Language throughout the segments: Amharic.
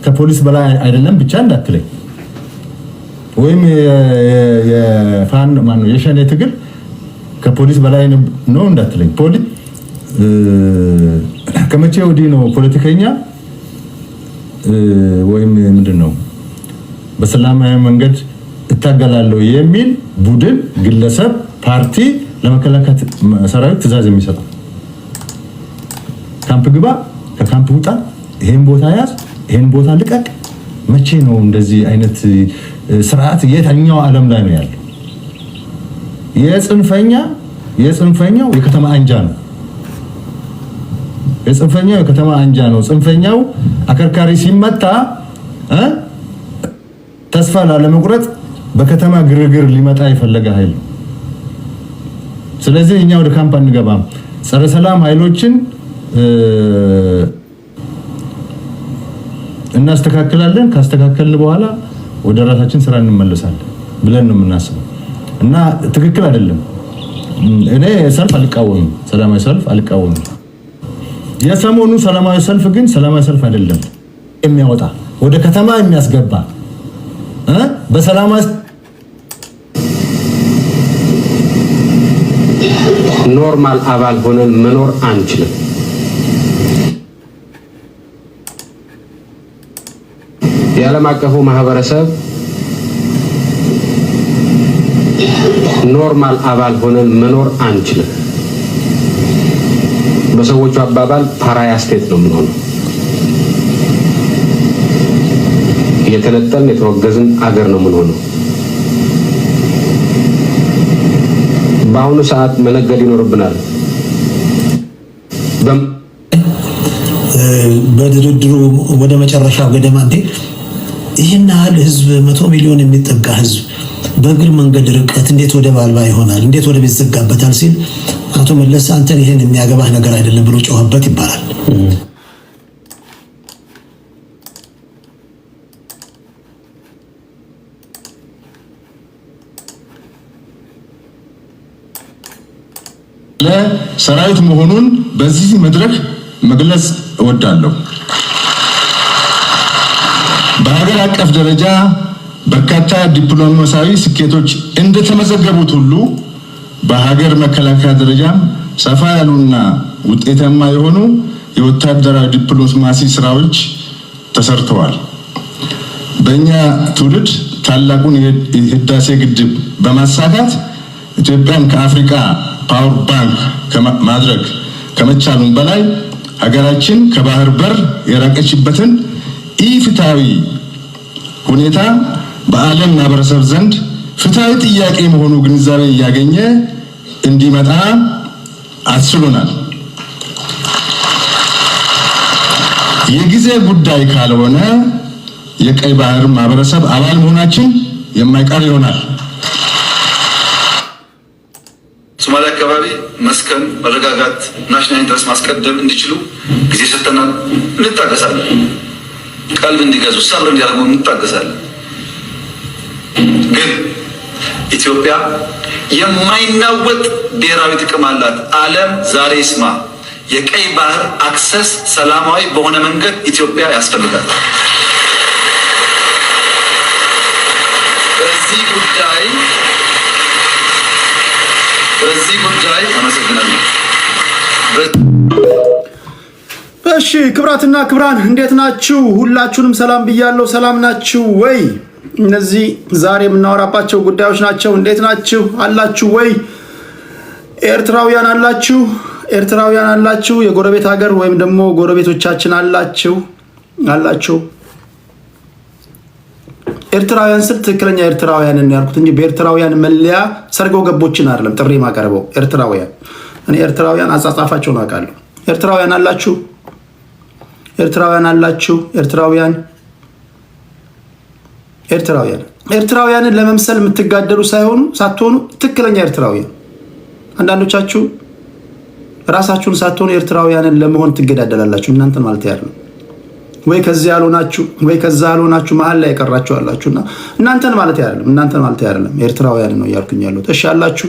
ከፖሊስ በላይ አይደለም ብቻ እንዳትለኝ ወይም የፋን ማነው የሸኔ ትግል ከፖሊስ በላይ ነው እንዳትለኝ ፖሊስ ከመቼ ወዲህ ነው ፖለቲከኛ ወይም ምንድነው በሰላማዊ መንገድ እታገላለሁ የሚል ቡድን ግለሰብ ፓርቲ ለመከላከት ሰራዊት ትዕዛዝ የሚሰጠው ካምፕ ግባ ከካምፕ ውጣ ይሄን ቦታ ያዝ ይሄን ቦታ ልቀቅ መቼ ነው እንደዚህ አይነት ስርዓት የትኛው ዓለም ላይ ነው ያለው የጽንፈኛው የከተማ አንጃ ነው የጽንፈኛው የከተማ አንጃ ነው ጽንፈኛው አከርካሪ ሲመታ ተስፋ ላለመቁረጥ በከተማ ግርግር ሊመጣ ይፈልጋ ኃይል ስለዚህ እኛ ወደ ካምፕ አንገባም ጸረ ሰላም ኃይሎችን እናስተካክላለን ካስተካከልን በኋላ ወደ ራሳችን ስራ እንመለሳለን ብለን ነው የምናስበው እና ትክክል አይደለም እኔ ሰልፍ አልቃወምም ሰላማዊ ሰልፍ አልቃወምም የሰሞኑ ሰላማዊ ሰልፍ ግን ሰላማዊ ሰልፍ አይደለም የሚያወጣ ወደ ከተማ የሚያስገባ በሰላማዊ ኖርማል አባል ሆነን መኖር አንችልም የዓለም አቀፉ ማህበረሰብ ኖርማል አባል ሆነን መኖር አንችልም በሰዎቹ አባባል ፓራያ ስቴት ነው የምንሆነው የተነጠልን የተወገዝን አገር ነው የምንሆነው በአሁኑ ሰዓት መነገድ ይኖርብናል በድርድሩ ወደ መጨረሻው ገደማ ይህን ያህል ህዝብ 100 ሚሊዮን የሚጠጋ ህዝብ በእግር መንገድ ርቀት እንዴት ወደ ባልባ ይሆናል እንዴት ወደ ቤት ዘጋበታል ሲል አቶ መለስ አንተን ይሄን የሚያገባህ ነገር አይደለም ብሎ ጮህበት ይባላል ለሰራዊት መሆኑን በዚህ መድረክ መግለጽ እወዳለሁ በሀገር አቀፍ ደረጃ በርካታ ዲፕሎማሲያዊ ስኬቶች እንደተመዘገቡት ሁሉ በሀገር መከላከያ ደረጃም ሰፋ ያሉና ውጤታማ የሆኑ የወታደራዊ ዲፕሎማሲ ስራዎች ተሰርተዋል በእኛ ትውልድ ታላቁን የህዳሴ ግድብ በማሳካት ኢትዮጵያን ከአፍሪካ ፓወር ባንክ ማድረግ ከመቻሉም በላይ ሀገራችን ከባህር በር የራቀችበትን ኢፍትሃዊ ሁኔታ በዓለም ማህበረሰብ ዘንድ ፍትሃዊ ጥያቄ መሆኑ ግንዛቤ ያገኘ እንዲመጣ አስችሎናል የጊዜ ጉዳይ ካልሆነ የቀይ ባህር ማህበረሰብ አባል መሆናችን የማይቀር ይሆናል ሶማሊያ አካባቢ መስከን መረጋጋት ናሽናል ኢንተረስት ማስቀደም እንዲችሉ ጊዜ ሰጥተናል እንታገሳለን ቀልብ እንዲገዙ ሰብር እንዲያደርጉ እንታገሳለን ግን ኢትዮጵያ የማይናወጥ ብሔራዊ ጥቅም አላት ዓለም ዛሬ ይስማ የቀይ ባህር አክሰስ ሰላማዊ በሆነ መንገድ ኢትዮጵያ ያስፈልጋል በዚህ ጉዳይ አመሰግናለሁ እሺ ክብራትና ክብራን እንዴት ናችሁ ሁላችሁንም ሰላም ብያለሁ ሰላም ናችሁ ወይ እነዚህ ዛሬ የምናወራባቸው ጉዳዮች ናቸው እንዴት ናችሁ አላችሁ ወይ ኤርትራውያን አላችሁ የጎረቤት ሀገር ወይም ደግሞ ጎረቤቶቻችን አላችሁ ኤርትራውያን ስል ትክክለኛ ኤርትራውያንን ያልኩት እንጂ በኤርትራውያን መለያ ሰርጎ ገቦችን አይደለም ጥሪ ማቀርበው ኤርትራውያን እኔ ኤርትራውያን አጻጻፋቸውን አውቃለሁ ኤርትራውያንን ለመምሰል የምትጋደሉ ሳትሆኑ ትክክለኛ ኤርትራውያን አንዳንዶቻችሁ ራሳችሁን ሳትሆኑ ኤርትራውያንን ለመሆን ትገዳደላላችሁ እናንተ ማለት ያለው ወይ ከዚህ ያልሆናችሁ መሃል ላይ ቀራችሁ አላችሁና እናንተን ማለት አይደለም ኤርትራውያን ነው ያልኩኝ ያለው እሺ አላችሁ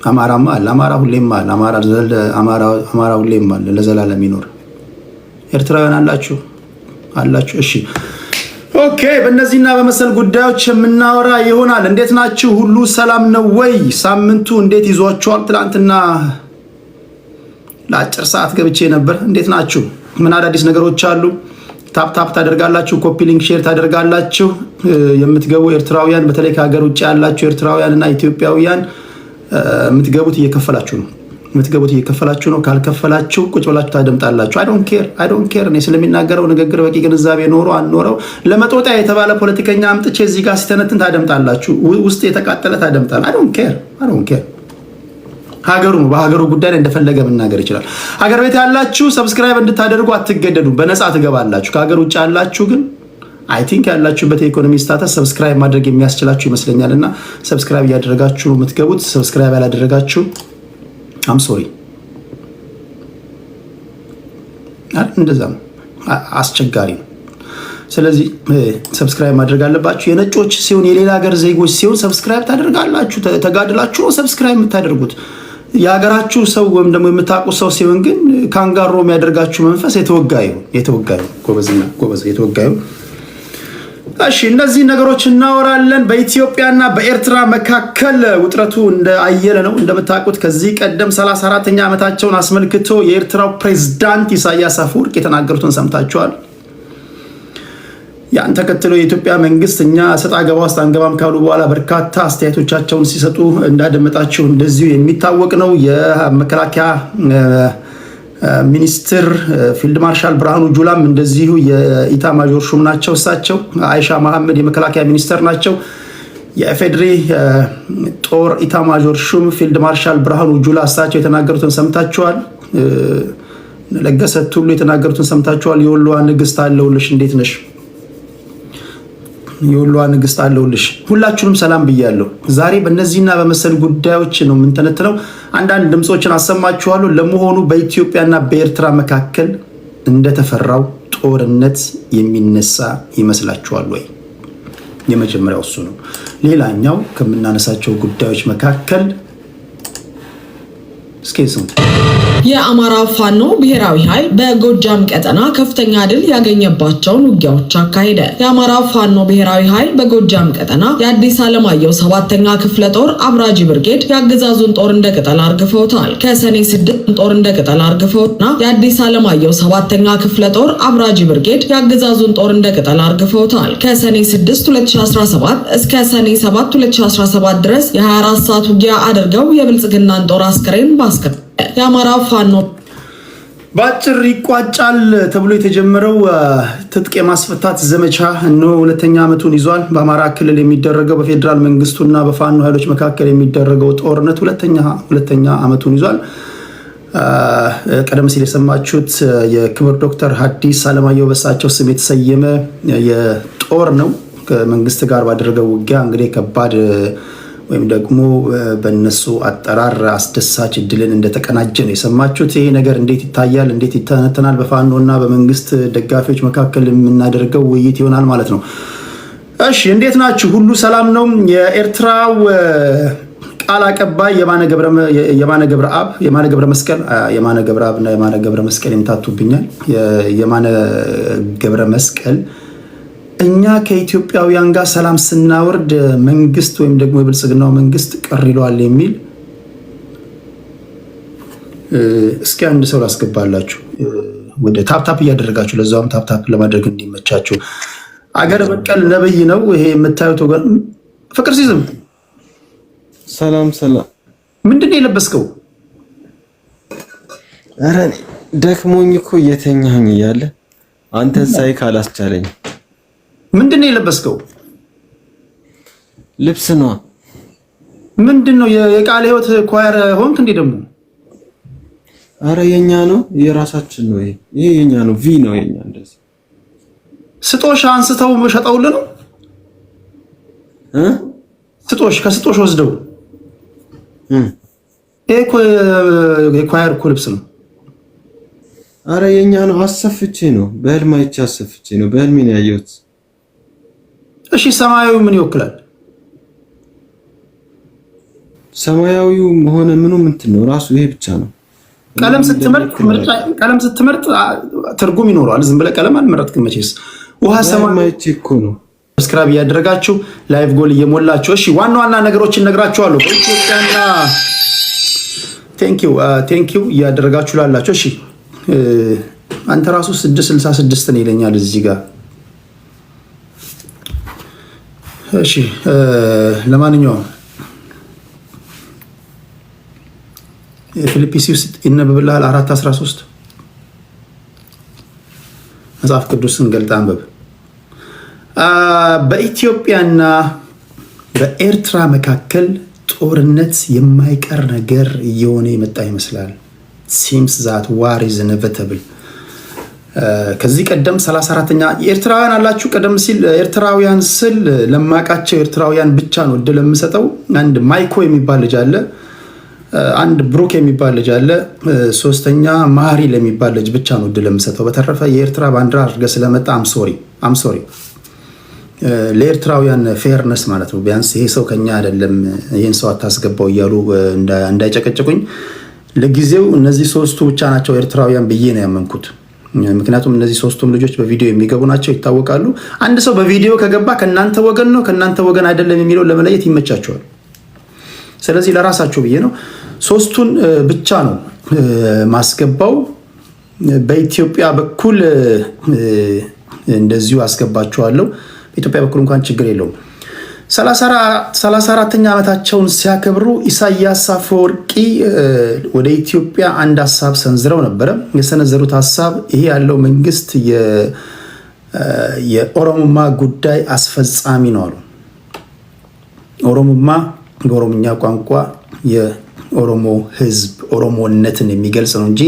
አማራ ሁሌም አለ ለዘላለም ይኖር ኤርትራውያን አላችሁ? እሺ ኦኬ። በእነዚህና በመሰል ጉዳዮች የምናወራ ይሆናል። እንዴት ናችሁ? ሁሉ ሰላም ነው ወይ? ሳምንቱ እንዴት ይዟችኋል? ትናንትና ለአጭር ሰዓት ገብቼ ነበር። እንዴት ናችሁ? ምን አዳዲስ ነገሮች አሉ? ታፕ ታደርጋላችሁ፣ ኮፒ ሊንክ ሼር ታደርጋላችሁ። የምትገቡ ኤርትራውያን፣ በተለይ ከሀገር ውጭ ያላችሁ ኤርትራውያንና ኢትዮጵያውያን የምትገቡት እየከፈላችሁ ነው። ካልከፈላችሁ ቁጭ ብላችሁ ታደምጣላችሁ። አይ ዶንት ኬር እኔ ስለሚናገረው ንግግር በቂ ግንዛቤ ኖሮ አልኖረው ለመጦጣ የተባለ ፖለቲከኛ አምጥቼ እዚህ ጋር ሲተነትን ታደምጣላችሁ። ውስጥ የተቃጠለ ታደምጣላችሁ። አይ ዶንት ኬር ሀገሩ ነው። በሀገሩ ጉዳይ ላይ እንደፈለገ መናገር ይችላል። ሀገር ቤት ያላችሁ ሰብስክራይብ እንድታደርጉ አትገደዱም፣ በነፃ ትገባላችሁ። ከሀገር ውጭ ያላችሁ ግን አይ ቲንክ ያላችሁበት የኢኮኖሚ ስታተስ ሰብስክራይብ ማድረግ የሚያስችላችሁ ይመስለኛል እና ሰብስክራይብ እያደረጋችሁ ነው የምትገቡት። ሰብስክራይብ ያላደረጋችሁ አም ሶሪ፣ እንደዛ ነው፣ አስቸጋሪ ነው። ስለዚህ ሰብስክራይብ ማድረግ አለባችሁ። የነጮች ሲሆን የሌላ ሀገር ዜጎች ሲሆን ሰብስክራይብ ታደርጋላችሁ። ተጋድላችሁ ነው ሰብስክራይብ የምታደርጉት። የሀገራችሁ ሰው ወይም ደግሞ የምታውቁት ሰው ሲሆን ግን ካንጋሮ የሚያደርጋችሁ መንፈስ የተወጋዩ ጎበዝ የተወጋዩ። እሺ እነዚህ ነገሮች እናወራለን። በኢትዮጵያና በኤርትራ መካከል ውጥረቱ እንደአየለ ነው። እንደምታውቁት ከዚህ ቀደም 34ኛ ዓመታቸውን አስመልክቶ የኤርትራው ፕሬዝዳንት ኢሳያስ አፈወርቂ የተናገሩትን ሰምታችኋል። ያን ተከትሎ የኢትዮጵያ መንግስት እኛ ሰጣ ገባ ውስጥ አንገባም ካሉ በኋላ በርካታ አስተያየቶቻቸውን ሲሰጡ እንዳደመጣቸው እንደዚሁ የሚታወቅ ነው። የመከላከያ ሚኒስትር ፊልድ ማርሻል ብርሃኑ ጁላም እንደዚሁ የኢታማዦር ሹም ናቸው። እሳቸው አይሻ መሐመድ የመከላከያ ሚኒስትር ናቸው። የኢፌዴሪ ጦር ኢታማዦር ሹም ፊልድ ማርሻል ብርሃኑ ጁላ እሳቸው የተናገሩትን ሰምታችኋል። ለገሰ ቱሉ የተናገሩትን ሰምታችኋል። የወሎዋ ንግስት አለውልሽ፣ እንዴት ነሽ? የወሎዋ ንግስት አለውልሽ። ሁላችሁንም ሰላም ብያለሁ። ዛሬ በእነዚህና በመሰል ጉዳዮች ነው የምንተነትነው። አንዳንድ ድምፆችን አሰማችኋለሁ። ለመሆኑ በኢትዮጵያና በኤርትራ መካከል እንደተፈራው ጦርነት የሚነሳ ይመስላችኋል ወይ? የመጀመሪያው እሱ ነው። ሌላኛው ከምናነሳቸው ጉዳዮች መካከል የአማራ ፋኖ ብሔራዊ ኃይል በጎጃም ቀጠና ከፍተኛ ድል ያገኘባቸውን ውጊያዎች አካሄደ። የአማራ ፋኖ ብሔራዊ ኃይል በጎጃም ቀጠና የአዲስ ዓለማየሁ 7ኛ ክፍለ ጦር አብራጂ ብርጌድ የአገዛዙን ጦር እንደ ቅጠል አርግፈውታል። ከሰኔ 6 ጦር እንደ ቅጠል አርግፈውና የአዲስ ዓለማየሁ 7ኛ ክፍለ ጦር አብራጂ ብርጌድ የአገዛዙን ጦር እንደ ቅጠል አርግፈውታል። ከሰኔ 6 2017 እስከ ሰኔ 7 2017 ድረስ የ24 ሰዓት ውጊያ አድርገው የብልጽግናን ጦር አስከሬን የአማራ ፋኖ በአጭር ይቋጫል ተብሎ የተጀመረው ትጥቅ የማስፈታት ዘመቻ ነው ሁለተኛ ዓመቱን ይዟል። በአማራ ክልል የሚደረገው በፌዴራል መንግስቱና በፋኖ ኃይሎች መካከል የሚደረገው ጦርነት ሁለተኛ ዓመቱን ይዟል። ቀደም ሲል የሰማችሁት የክብር ዶክተር ሐዲስ ዓለማየሁ በሳቸው ስም የተሰየመ የጦር ነው። ከመንግስት ጋር ባደረገው ውጊያ እንግዲህ ከባድ ወይም ደግሞ በእነሱ አጠራር አስደሳች ድልን እንደተቀናጀ ነው የሰማችሁት። ይሄ ነገር እንዴት ይታያል? እንዴት ይተነተናል? በፋኖ እና በመንግስት ደጋፊዎች መካከል የምናደርገው ውይይት ይሆናል ማለት ነው። እሺ እንዴት ናችሁ? ሁሉ ሰላም ነው? የኤርትራው ቃል አቀባይ የማነ ገብረ መስቀል ይምታቱብኛል። የማነ ገብረ መስቀል እኛ ከኢትዮጵያውያን ጋር ሰላም ስናወርድ መንግስት ወይም ደግሞ የብልጽግናው መንግስት ቅር ይለዋል የሚል እስኪ አንድ ሰው ላስገባላችሁ። ወደ ታፕታፕ እያደረጋችሁ ለዛውም ታፕታፕ ለማድረግ እንዲመቻችሁ። አገር በቀል ነብይ ነው ይሄ የምታዩት ወገን። ፍቅር ሲዝም ሰላም ምንድን ነው የለበስከው? ኧረ ደክሞኝ እኮ እየተኛኝ እያለ አንተን ሳይ ካላስቻለኝ። ምንድን ነው የለበስከው? ልብስ ነው። ምንድን ነው የቃለ ሕይወት ኳየር ሆንክ እንዴ ደግሞ? አረ የኛ ነው፣ የራሳችን ነው። ይሄ የኛ ነው፣ ቪ ነው የኛ። እንደዚህ ስጦሽ አንስተው ሸጠውልህ ነው? ከስጦሽ ወስደው ይሄ የኳየር እኮ ልብስ ነው። አረ የኛ ነው፣ አሰፍቼ ነው። በህልም አይቼ አሰፍቼ ነው። በህልሜ ነው ያየሁት። እሺ ሰማያዊው ምን ይወክላል? ሰማያዊው ሆነ ምኑ ምንትን ነው ራሱ ይሄ ብቻ ነው። ቀለም ስትመርጥ ትርጉም ይኖረዋል። ዝም ብለህ ቀለም አልመረጥክም መቼስ። ውሃ ሰማያዊ እኮ ነው። ሰብስክራይብ እያደረጋችሁ ላይቭ ጎል እየሞላችሁ እሺ፣ ዋና ዋና ነገሮችን ነግራችኋለሁ በኢትዮጵያና ቴንኪው እያደረጋችሁ ላላችሁ እሺ። አንተ ራሱ 666 ነው ይለኛል እዚህ ጋር እሺ። ለማንኛውም ፊልጵስዩስ ይነበብልሃል 4:13 መጽሐፍ ቅዱስን ገልጠህ አንብብ። በኢትዮጵያና በኤርትራ መካከል ጦርነት የማይቀር ነገር እየሆነ የመጣ ይመስላል። ሲምስ ዛት ዋር ኢዝ ኢኔቪታብል። ከዚህ ቀደም 34ኛ ኤርትራውያን አላችሁ። ቀደም ሲል ኤርትራውያን ስል ለማቃቸው ኤርትራውያን ብቻ ነው እድል የምሰጠው። አንድ ማይኮ የሚባል ልጅ አለ፣ አንድ ብሩክ የሚባል ልጅ አለ፣ ሶስተኛ ማህሪ ለሚባል ልጅ ብቻ ነው እድል የምሰጠው። በተረፈ የኤርትራ ባንዲራ አድርገህ ስለመጣ አም ሶሪ ለኤርትራውያን ፌርነስ ማለት ነው። ቢያንስ ይሄ ሰው ከኛ አይደለም ይሄን ሰው አታስገባው እያሉ እንዳይጨቀጭቁኝ። ለጊዜው እነዚህ ሶስቱ ብቻ ናቸው ኤርትራውያን ብዬ ነው ያመንኩት። ምክንያቱም እነዚህ ሶስቱም ልጆች በቪዲዮ የሚገቡ ናቸው፣ ይታወቃሉ። አንድ ሰው በቪዲዮ ከገባ ከናንተ ወገን ነው ከናንተ ወገን አይደለም የሚለው ለመለየት ይመቻቸዋል። ስለዚህ ለራሳቸው ብዬ ነው ሶስቱን ብቻ ነው ማስገባው። በኢትዮጵያ በኩል እንደዚሁ አስገባቸዋለሁ። በኢትዮጵያ በኩል እንኳን ችግር የለውም። 34ኛ ዓመታቸውን ሲያከብሩ ኢሳያስ አፈወርቂ ወደ ኢትዮጵያ አንድ ሀሳብ ሰንዝረው ነበረ። የሰነዘሩት ሀሳብ ይሄ ያለው መንግስት የኦሮሞማ ጉዳይ አስፈጻሚ ነው አሉ። ኦሮሞማ በኦሮምኛ ቋንቋ የኦሮሞ ህዝብ ኦሮሞነትን የሚገልጽ ነው እንጂ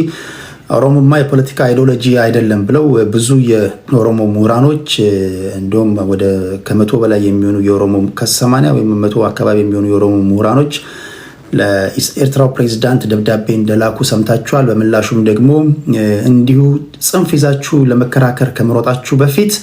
ኦሮሞማ የፖለቲካ አይዲዮሎጂ አይደለም ብለው ብዙ የኦሮሞ ምሁራኖች እንደውም ወደ ከመቶ በላይ የሚሆኑ የኦሮሞ ከ80 ወይም 100 አካባቢ የሚሆኑ የኦሮሞ ምሁራኖች ለኤርትራው ፕሬዝዳንት ደብዳቤ እንደላኩ ሰምታችኋል። በምላሹም ደግሞ እንዲሁ ጽንፍ ይዛችሁ ለመከራከር ከመሮጣችሁ በፊት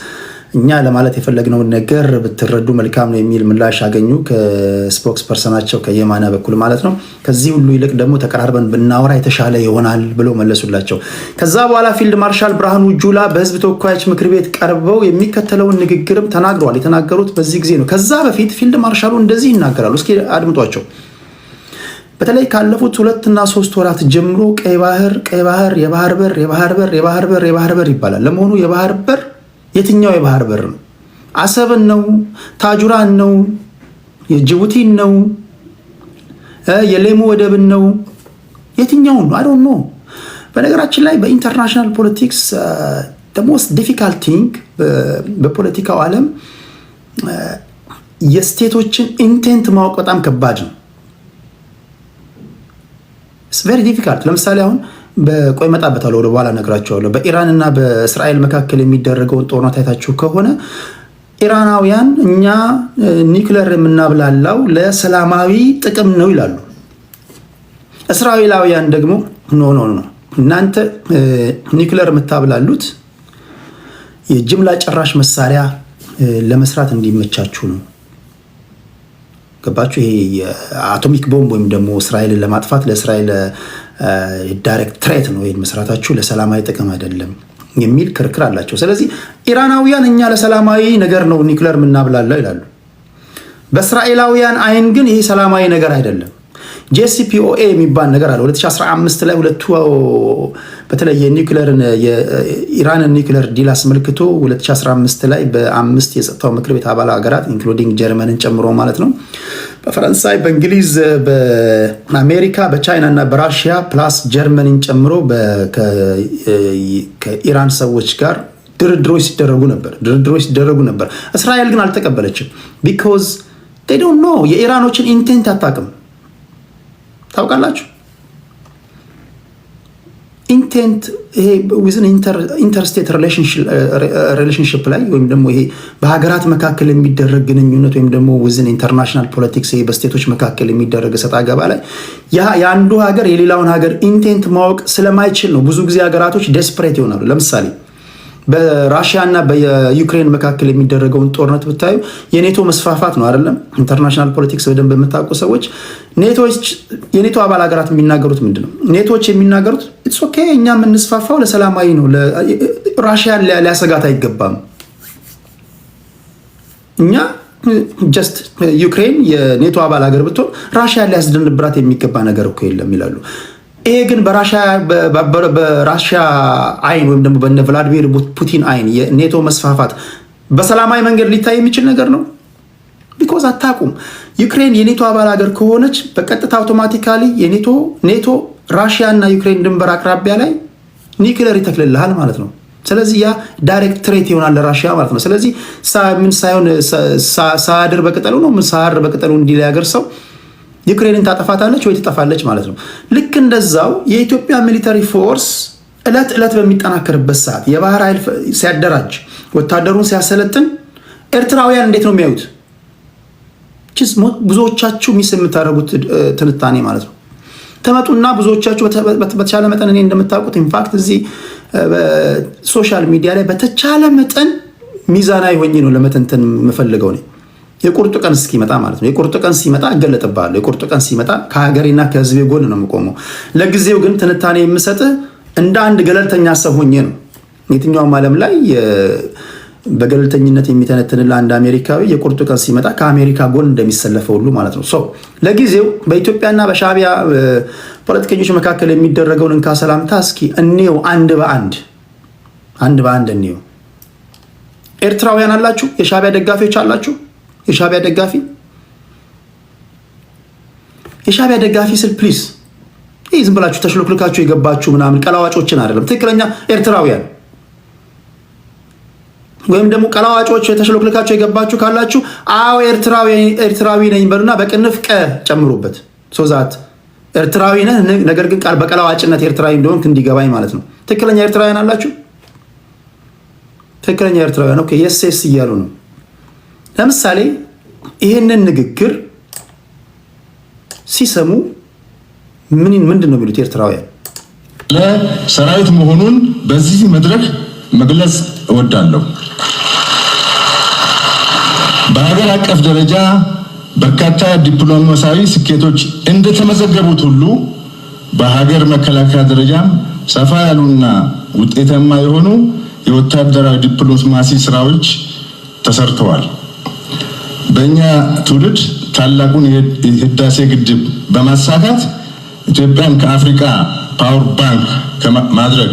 እኛ ለማለት የፈለግነውን ነገር ብትረዱ መልካም ነው የሚል ምላሽ አገኙ ከስፖክስ ፐርሰናቸው ከየማና በኩል ማለት ነው። ከዚህ ሁሉ ይልቅ ደግሞ ተቀራርበን ብናወራ የተሻለ ይሆናል ብለው መለሱላቸው። ከዛ በኋላ ፊልድ ማርሻል ብርሃኑ ጁላ በህዝብ ተወካዮች ምክር ቤት ቀርበው የሚከተለውን ንግግርም ተናግረዋል። የተናገሩት በዚህ ጊዜ ነው። ከዛ በፊት ፊልድ ማርሻሉ እንደዚህ ይናገራሉ። እስኪ አድምጧቸው። በተለይ ካለፉት 2 እና 3 ወራት ጀምሮ ቀይ ባህር የባህር በር ይባላል። ለመሆኑ የባህር በር የትኛው የባህር በር ነው? አሰብን ነው? ታጁራን ነው? የጅቡቲን ነው? የሌሙ ወደብን ነው? የትኛውን ነው? አይ ዶንት ኖ። በነገራችን ላይ በኢንተርናሽናል ፖለቲክስ the most difficult thing በፖለቲካው ዓለም የስቴቶችን ኢንቴንት ማወቅ በጣም ከባድ ነው። it's very difficult። ለምሳሌ አሁን በቆይ መጣበታለሁ ወደ በኋላ ነግራቸዋለሁ። በኢራን እና በእስራኤል መካከል የሚደረገውን ጦርነት አይታችሁ ከሆነ ኢራናውያን እኛ ኒውክሌር የምናብላላው ለሰላማዊ ጥቅም ነው ይላሉ። እስራኤላውያን ደግሞ ኖ እናንተ ኒውክሌር የምታብላሉት የጅምላ ጨራሽ መሳሪያ ለመስራት እንዲመቻችሁ ነው። ገባችሁ? ይሄ የአቶሚክ ቦምብ ወይም ደግሞ እስራኤልን ለማጥፋት ለእስራኤል ዳይሬክት ትሬት ነው ይሄን መስራታችሁ፣ ለሰላማዊ ጥቅም አይደለም የሚል ክርክር አላቸው። ስለዚህ ኢራናውያን እኛ ለሰላማዊ ነገር ነው ኒውክሌር የምናብላለው ይላሉ። በእስራኤላውያን አይን ግን ይሄ ሰላማዊ ነገር አይደለም። ጄሲፒኦኤ የሚባል ነገር አለ። 2015 ላይ ሁለቱ በተለይ የኢራንን ኒውክሌር ዲል አስመልክቶ 2015 ላይ በ5 የጸጥታው ምክር ቤት አባል ሀገራት ኢንክሉዲንግ ጀርመንን ጨምሮ ማለት ነው በፈረንሳይ፣ በእንግሊዝ፣ በአሜሪካ፣ በቻይና እና በራሽያ ፕላስ ጀርመንን ጨምሮ ከኢራን ሰዎች ጋር ድርድሮች ሲደረጉ ነበር። እስራኤል ግን አልተቀበለችም። ቢኮዝ they don't know የኢራኖችን ኢንቴንት አታውቅም። ታውቃላችሁ ኢንቴንት ይሄ ዊዝን ኢንተርስቴት ሪሌሽንሽፕ ላይ ወይም ደግሞ ይሄ በሀገራት መካከል የሚደረግ ግንኙነት ወይም ደግሞ ዊዝን ኢንተርናሽናል ፖለቲክስ ይሄ በስቴቶች መካከል የሚደረግ ሰጣ ገባ ላይ የአንዱ ሀገር የሌላውን ሀገር ኢንቴንት ማወቅ ስለማይችል ነው ብዙ ጊዜ ሀገራቶች ዴስፕሬት ይሆናሉ። ለምሳሌ በራሽያ እና በዩክሬን መካከል የሚደረገውን ጦርነት ብታዩ የኔቶ መስፋፋት ነው አይደለም? ኢንተርናሽናል ፖለቲክስ በደንብ የምታውቁ ሰዎች የኔቶ አባል ሀገራት የሚናገሩት ምንድን ነው? ኔቶዎች የሚናገሩት ኢትስ ኦኬ እኛ የምንስፋፋው ለሰላማዊ ነው፣ ራሽያን ሊያሰጋት አይገባም። እኛ ጀስት ዩክሬን የኔቶ አባል ሀገር ብትሆን ራሽያን ሊያስደንብራት የሚገባ ነገር እኮ የለም ይላሉ። ይሄ ግን በራሽያ አይን ወይም ደግሞ በነ ቭላዲሚር ፑቲን አይን የኔቶ መስፋፋት በሰላማዊ መንገድ ሊታይ የሚችል ነገር ነው። ቢኮዝ አታውቁም። ዩክሬን የኔቶ አባል ሀገር ከሆነች በቀጥታ አውቶማቲካሊ ኔቶ ራሽያ እና ዩክሬን ድንበር አቅራቢያ ላይ ኒውክሌር ይተክልልሃል ማለት ነው። ስለዚህ ያ ዳይሬክት ትሬት ይሆናል ለራሽያ ማለት ነው። ስለዚህ ምን ሳይሆን ሳድር በቅጠሉ ነው ምን ሳር በቅጠሉ እንዲል ያገር ሰው ዩክሬንን ታጠፋታለች ወይ ትጠፋለች ማለት ነው። ልክ እንደዛው የኢትዮጵያ ሚሊተሪ ፎርስ እለት እለት በሚጠናከርበት ሰዓት የባህር ኃይል ሲያደራጅ ወታደሩን ሲያሰለጥን ኤርትራውያን እንዴት ነው የሚያዩት? ብዙዎቻችሁ ሚስ የምታደርጉት ትንታኔ ማለት ነው። ተመጡና ብዙዎቻችሁ በተቻለ መጠን እኔ እንደምታውቁት ኢንፋክት እዚህ በሶሻል ሚዲያ ላይ በተቻለ መጠን ሚዛናዊ ሆኜ ነው ለመተንተን የምፈልገው ነው። የቁርጡ ቀን እስኪመጣ ማለት ነው። የቁርጡ ቀን ሲመጣ እገለጥብሃለሁ። የቁርጡ ቀን ሲመጣ ከሀገሬና ከህዝቤ ጎን ነው የምቆመው። ለጊዜው ግን ትንታኔ የምሰጥህ እንደ አንድ ገለልተኛ ሰው ሆኜ ነው። የትኛውም ዓለም ላይ በገለልተኝነት የሚተነትንልህ አንድ አሜሪካዊ የቁርጡ ቀን ሲመጣ ከአሜሪካ ጎን እንደሚሰለፈው ሁሉ ማለት ነው። ለጊዜው በኢትዮጵያና በሻዕቢያ ፖለቲከኞች መካከል የሚደረገውን እንካ ሰላምታ እስኪ እንየው፣ አንድ በአንድ እንየው። ኤርትራውያን አላችሁ፣ የሻዕቢያ ደጋፊዎች አላችሁ። የሻዕቢያ ደጋፊ ስል ፕሊዝ ይህ ዝም ብላችሁ ተሽሎክልካችሁ የገባችሁ ምናምን ቀላዋጮችን አይደለም። ትክክለኛ ኤርትራውያን ወይም ደግሞ ቀላዋጮች ተሽሎክልካችሁ የገባችሁ ካላችሁ አዎ ኤርትራዊ ነኝ በሉና በቅንፍ ጨምሩበት። ሶዛት ኤርትራዊ ነህ፣ ነገር ግን ቃል በቀላዋጭነት ኤርትራዊ እንደሆንክ እንዲገባኝ ማለት ነው። ትክክለኛ ኤርትራውያን አላችሁ። ትክክለኛ ኤርትራውያን ኦኬ፣ የስ እያሉ ነው። ለምሳሌ ይህንን ንግግር ሲሰሙ ምንድን ነው የሚሉት ኤርትራውያን? ለሰራዊት መሆኑን በዚህ መድረክ መግለጽ እወዳለሁ። በሀገር አቀፍ ደረጃ በርካታ ዲፕሎማሲያዊ ስኬቶች እንደተመዘገቡት ሁሉ በሀገር መከላከያ ደረጃም ሰፋ ያሉና ውጤታማ የሆኑ የወታደራዊ ዲፕሎማሲ ስራዎች ተሰርተዋል። በእኛ ትውልድ ታላቁን የህዳሴ ግድብ በማሳካት ኢትዮጵያን ከአፍሪካ ፓወር ባንክ ማድረግ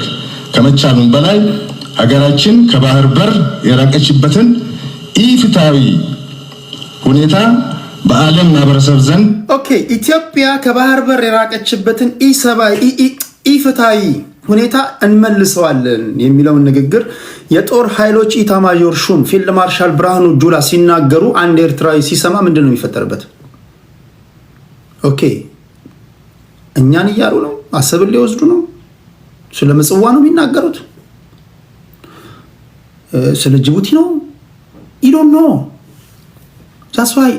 ከመቻሉም በላይ ሀገራችን ከባህር በር የራቀችበትን ኢፍትሃዊ ሁኔታ በዓለም ማህበረሰብ ዘንድ ኢትዮጵያ ከባህር በር የራቀችበትን ኢፍትሃዊ ሁኔታ እንመልሰዋለን የሚለውን ንግግር የጦር ኃይሎች ኢታማዦር ሹም ፊልድ ማርሻል ብርሃኑ ጁላ ሲናገሩ አንድ ኤርትራዊ ሲሰማ ምንድን ነው የሚፈጠርበት? እኛን እያሉ ነው፣ አሰብን ሊወስዱ ነው፣ ስለ ምጽዋ ነው የሚናገሩት፣ ስለ ጅቡቲ ነው ይዶን ነው። ዛስዋይ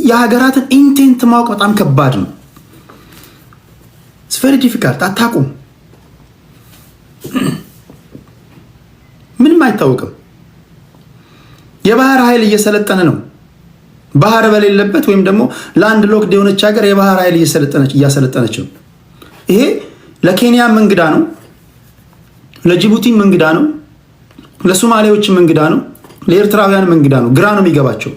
የሀገራትን ኢንቴንት ማወቅ በጣም ከባድ ነው። ቨሪ ዲፊካልት። አታውቁም፣ ምንም አይታወቅም። የባህር ኃይል እየሰለጠነ ነው። ባህር በሌለበት ወይም ደግሞ ላንድ ሎክድ የሆነች ሀገር የባህር ኃይል እያሰለጠነች ነው። ይሄ ለኬንያም እንግዳ ነው፣ ለጅቡቲም እንግዳ ነው፣ ለሶማሌዎችም እንግዳ ነው፣ ለኤርትራውያንም እንግዳ ነው። ግራ ነው የሚገባቸው።